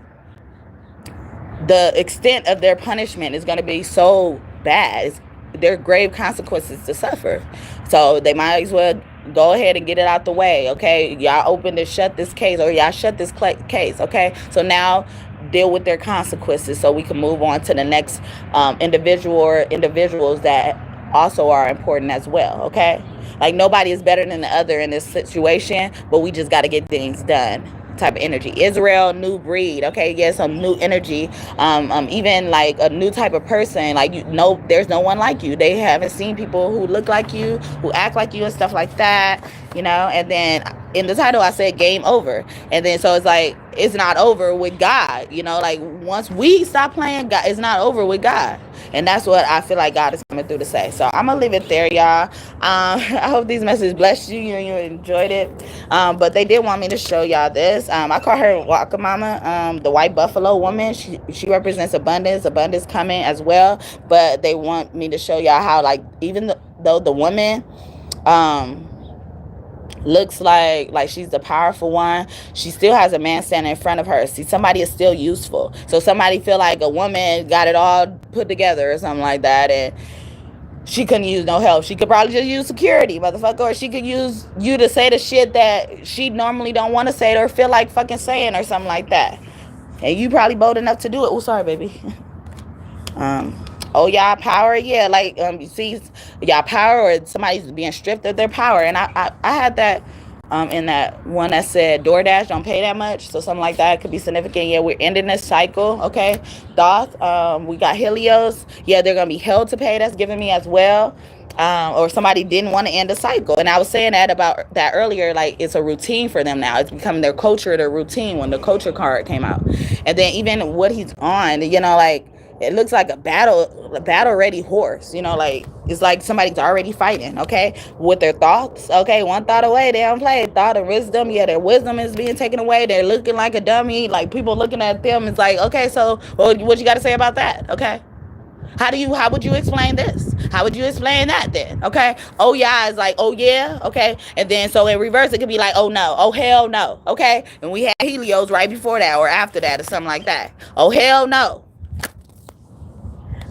[SPEAKER 1] the extent of their punishment is going to be so bad. There are grave consequences to suffer. So they might as well go ahead and get it out the way. Okay. Y'all open to shut this case, or y'all shut this case. Okay. So now deal with their consequences so we can move on to the next individual or individuals that also are important as well. Okay. Like nobody is better than the other in this situation, but we just got to get things done type of energy. Israel, new breed. Okay, yes, some new energy. Even like a new type of person. Like there's no one like you. They haven't seen people who look like you, who act like you, and stuff like that. And then in the title I said game over, and then so it's like it's not over with God. Like once we stop playing God, it's not over with God. And that's what I feel like God is coming through to say. So I'm gonna leave it there, y'all. I hope these messages blessed you. You enjoyed it. But they did want me to show y'all this. I call her Waka Mama, the white buffalo woman. She represents abundance coming as well. But they want me to show y'all how, like, even though the woman looks like she's the powerful one, she still has a man standing in front of her. See, somebody is still useful. So somebody feel like a woman got it all put together or something like that, and she couldn't use no help. She could probably just use security, motherfucker, or she could use you to say the shit that she normally don't want to say or feel like fucking saying or something like that. And you probably bold enough to do it. Oh, sorry, baby. Oh, y'all power, yeah, like you see y'all power, or somebody's being stripped of their power. And I had that in that one that said DoorDash don't pay that much, so something like that could be significant. Yeah, we're ending this cycle. Okay, Thoth, we got Helios, yeah, they're gonna be held to pay. That's giving me as well. Or somebody didn't want to end a cycle. And I was saying that about that earlier, like it's a routine for them now. It's becoming their culture, their routine, when the culture card came out. And then even what he's on, like it looks like a battle ready horse, like it's like somebody's already fighting, okay, with their thoughts. Okay, one thought away, they don't play. Thought of wisdom, yeah, their wisdom is being taken away. They're looking like a dummy, like people looking at them. It's like, okay, so what you got to say about that? Okay, how would you explain this? How would you explain that then? Okay. Oh yeah, it's like, oh yeah, okay. And then so in reverse it could be like, oh no, oh hell no, okay. And we had Helios right before that or after that or something like that. Oh hell no.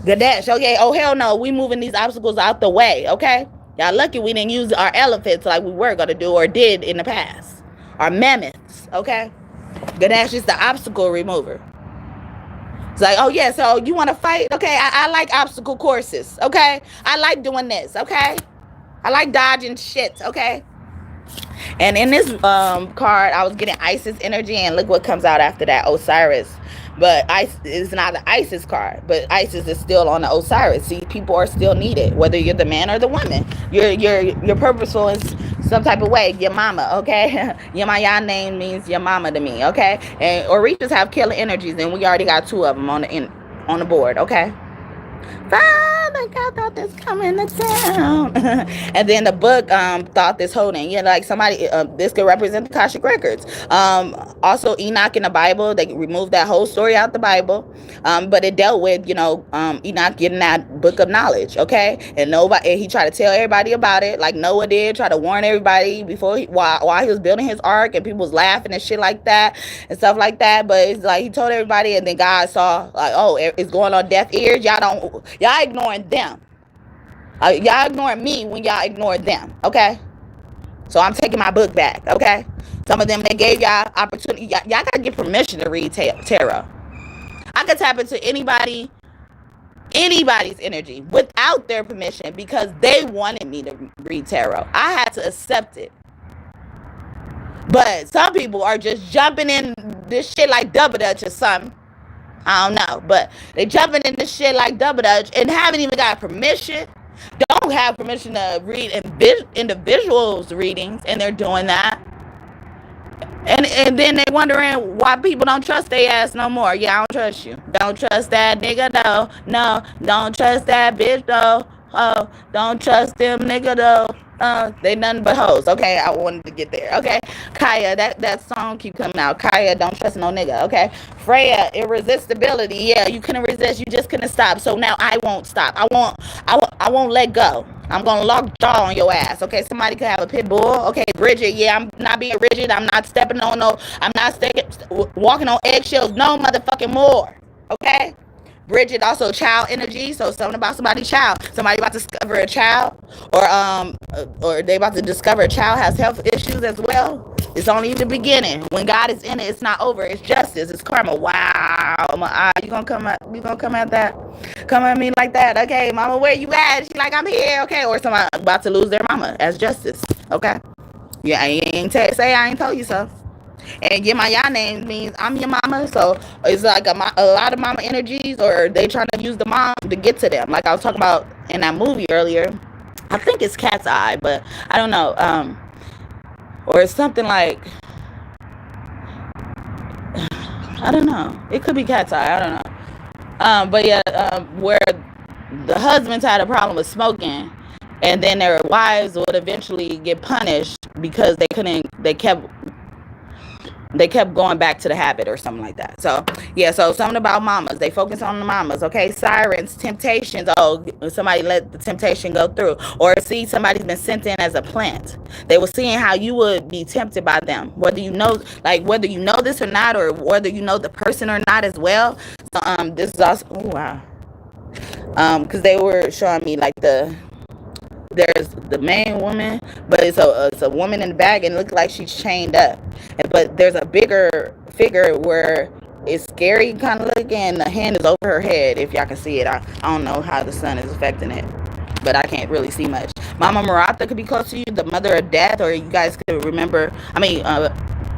[SPEAKER 1] Ganesh, okay, oh hell no, we moving these obstacles out the way, okay? Y'all lucky we didn't use our elephants like we were gonna do or did in the past. Our mammoths, okay? Ganesh is the obstacle remover. It's like, oh yeah, so you want to fight? Okay, I like obstacle courses, okay? I like doing this, okay? I like dodging shit, okay? And in this card, I was getting Isis energy, and look what comes out after that, Osiris. But it's not the Isis card, but Isis is still on the Osiris. See, people are still needed, whether you're the man or the woman. You're purposeful in some type of way. Your mama, okay? Yamaya name means your mama to me, okay? And Orishas have killer energies, and we already got 2 of them on the board, okay? Father God thought this coming to town. And then the book thought this holding. Yeah, like somebody, this could represent the Akashic Records. Also Enoch in the Bible, they removed that whole story out the Bible. But it dealt with, Enoch getting that book of knowledge, okay? And he tried to tell everybody about it, like Noah did, try to warn everybody while he was building his ark, and people was laughing and shit like that and stuff like that. But it's like he told everybody, and then God saw like, oh, it's going on deaf ears. Y'all ignoring them. Y'all ignoring me when y'all ignore them, okay? So I'm taking my book back, okay? Some of them, they gave y'all opportunity. Y'all gotta get permission to read tarot. I could tap into anybody's energy without their permission because they wanted me to read tarot. I had to accept it. But some people are just jumping in this shit like double dutch or something. I don't know, but they jumping in this shit like double dutch and haven't even got permission. Don't have permission to read individuals' readings, and they're doing that. And then they wondering why people don't trust their ass no more. Yeah, I don't trust you. Don't trust that nigga, no. Don't trust that bitch, though. Oh, don't trust them nigga, though. They nothing but hoes. Okay, I wanted to get there. Okay, Kaya, that song keep coming out. Kaya, don't trust no nigga. Okay, Freya, irresistibility. Yeah, you couldn't resist. You just couldn't stop. So now I won't stop. I won't let go. I'm gonna lock jaw on your ass. Okay, somebody could have a pit bull. Okay, Bridget. Yeah, I'm not being rigid. I'm not stepping on no. I'm not walking on eggshells. No motherfucking more. Okay. Bridget, also child energy, so something about somebody's child. Somebody about to discover a child, or they about to discover a child has health issues as well. It's only the beginning. When God is in it, it's not over. It's justice. It's karma. Wow, you gonna come at that? Come at me like that? Okay, mama, where you at? She like, I'm here. Okay, or somebody about to lose their mama as justice. Okay, yeah, I ain't say I ain't told you so. And get my y'all name means I'm your mama. So it's like a lot of mama energies, or they trying to use the mom to get to them. Like I was talking about in that movie earlier. I think it's Cat's Eye, but I don't know. Or it's something like, I don't know. It could be Cat's Eye. I don't know. But yeah, where the husbands had a problem with smoking, and then their wives would eventually get punished because they kept going back to the habit or something like that. So yeah, so something about mamas. They focus on the mamas. Okay, sirens, temptations. Oh, somebody let the temptation go through, or see somebody's been sent in as a plant. They were seeing how you would be tempted by them, whether you know this or not, or whether you know the person or not as well. So this is also, oh wow, because they were showing me like there's the main woman, but it's a woman in the back, and it looks like she's chained up. But there's a bigger figure where it's scary kind of looking. The hand is over her head, if y'all can see it. I don't know how the sun is affecting it, but I can't really see much. Mama Maratha could be close to you, the mother of death, or you guys could remember,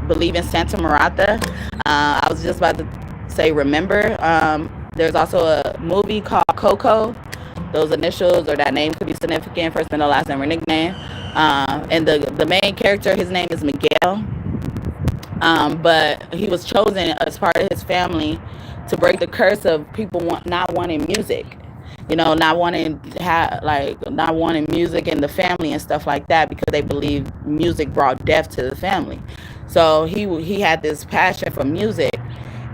[SPEAKER 1] believe in Santa Maratha. I was just about to say remember. There's also a movie called Coco. Those initials or that name could be significant, first and last name or nickname. And the main character, his name is Miguel. But he was chosen as part of his family to break the curse of people not wanting music. Not wanting music in the family and stuff like that, because they believe music brought death to the family. So he had this passion for music,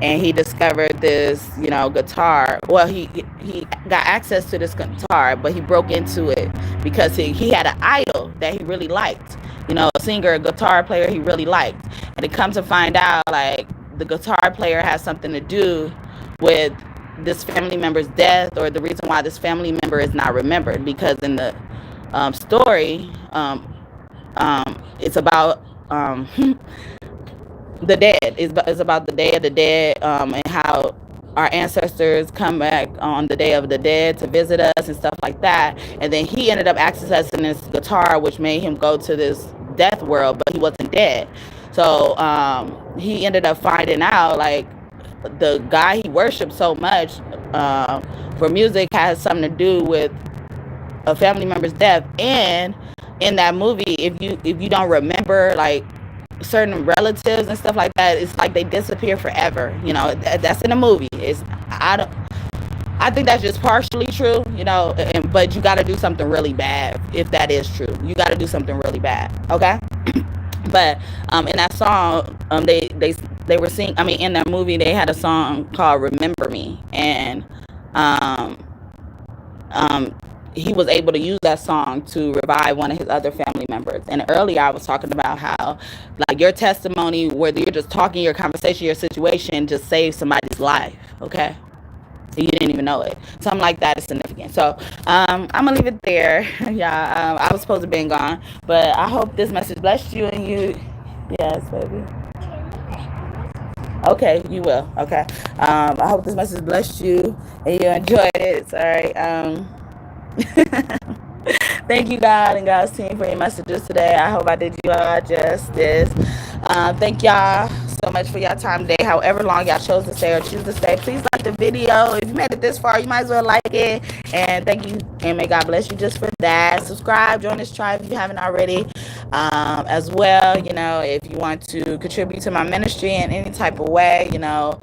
[SPEAKER 1] and he discovered this, guitar. Well, he got access to this guitar, but he broke into it because he had an idol that he really liked, a singer, a guitar player he really liked. And it comes to find out, like, the guitar player has something to do with this family member's death, or the reason why this family member is not remembered, because in the story, it's about the dead. It's about the Day of the Dead, and how our ancestors come back on the Day of the Dead to visit us and stuff like that. And then he ended up accessing this guitar, which made him go to this death world, but he wasn't dead. So he ended up finding out, like, the guy he worshipped so much for music has something to do with a family member's death. And in that movie, if you don't remember, like, certain relatives and stuff like that, it's like they disappear forever. That's in the movie. I think that's just partially true, but you got to do something really bad if that is true. You got to do something really bad, okay? But in that song, they were singing. In that movie, they had a song called "Remember Me," and he was able to use that song to revive one of his other family members. And earlier I was talking about how, like, your testimony, whether you're just talking, your conversation, your situation, just saves somebody's life, okay? So you didn't even know it. Something like that is significant. So I'm gonna leave it there. Yeah, I was supposed to be gone, but I hope this message blessed you, and you, yes, baby. Okay, you will. Okay. I hope this message blessed you and you enjoyed it. All right. Thank you, God and God's team, for your messages today. I hope I did you all justice. Thank y'all so much for your time today. However long y'all chose to stay or choose to stay, please like the video. If you made it this far, you might as well like it. And thank you, and may God bless you just for that. Subscribe, join this tribe if you haven't already. As well, if you want to contribute to my ministry in any type of way, the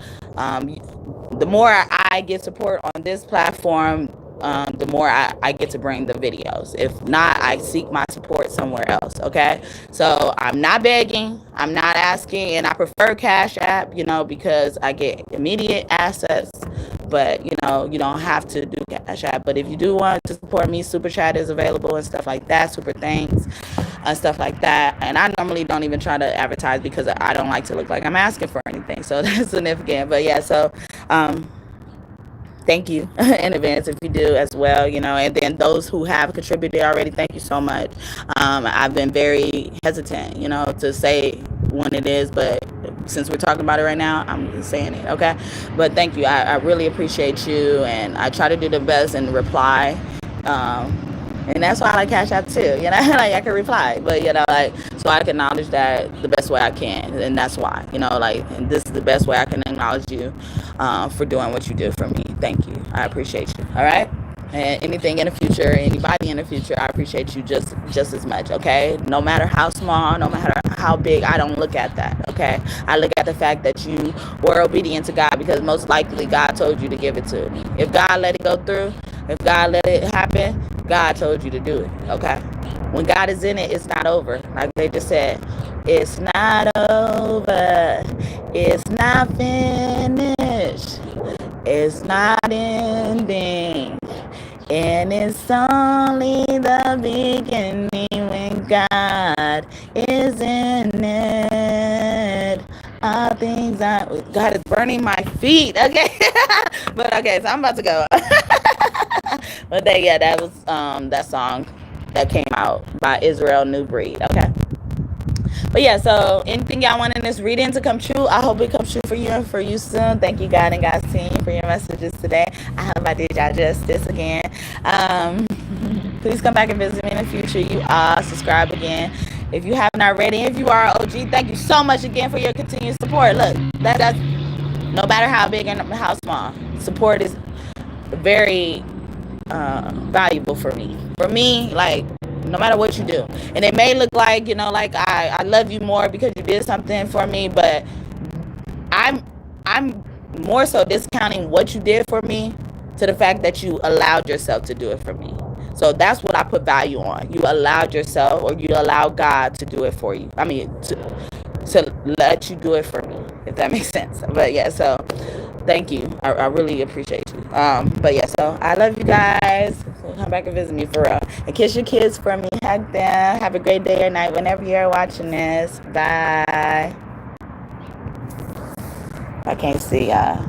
[SPEAKER 1] more I get support on this platform, the more I get to bring the videos. If not, I seek my support somewhere else, okay? So I'm not begging, I'm not asking, and I prefer Cash App, you know, because I get immediate access. But, you know, you don't have to do Cash App. But if you do want to support me, Super Chat is available and stuff like that, Super Thanks and stuff like that. And I normally don't even try to advertise because I don't like to look like I'm asking for anything. So that's significant. But yeah, so thank you in advance if you do as well, you know. And then those who have contributed already, thank you so much. I've been very hesitant, you know, to say when it is, but since we're talking about it right now, I'm just saying it, okay? But thank you. I really appreciate you, and I try to do the best and reply. And that's why I like Cash App too, you know, like I can reply, but you know, like, so I can acknowledge that the best way I can, and that's why, you know, like, and this is the best way I can acknowledge you for doing what you do for me. Thank you. I appreciate you. All right. And anything in the future, anybody in the future, I appreciate you just as much, okay? No matter how small, no matter how big, I don't look at that, okay? I look at the fact that you were obedient to God, because most likely God told you to give it to me. If God let it go through, if God let it happen, God told you to do it, okay? When God is in it, it's not over. Like they just said, it's not over. It's not finished. It's not ending. And it's only the beginning when God is in it. All things are... God is burning my feet, okay? But okay, so I'm about to go. But yeah, that was that song that came out by Israel New Breed, okay? But yeah, so anything y'all want in this reading to come true, I hope it comes true for you and for you soon. Thank you, God and God's team, for your messages today. I hope I did y'all justice again. Please come back and visit me in the future. You all subscribe again if you haven't already. If you are an OG, thank you so much again for your continued support. Look, that's no matter how big and how small, support is very valuable for me. For me, like, no matter what you do. And it may look like, you know, like I love you more because you did something for me, but I'm more so discounting what you did for me to the fact that you allowed yourself to do it for me. So that's what I put value on. You allowed yourself, or you allowed God to do it for you. I mean, to let you do it for me, if that makes sense. But yeah, so thank you. I really appreciate you. But yeah, so I love you guys. So come back and visit me for real. And kiss your kids for me. Hug them. Have a great day or night whenever you're watching this. Bye. I can't see y'all.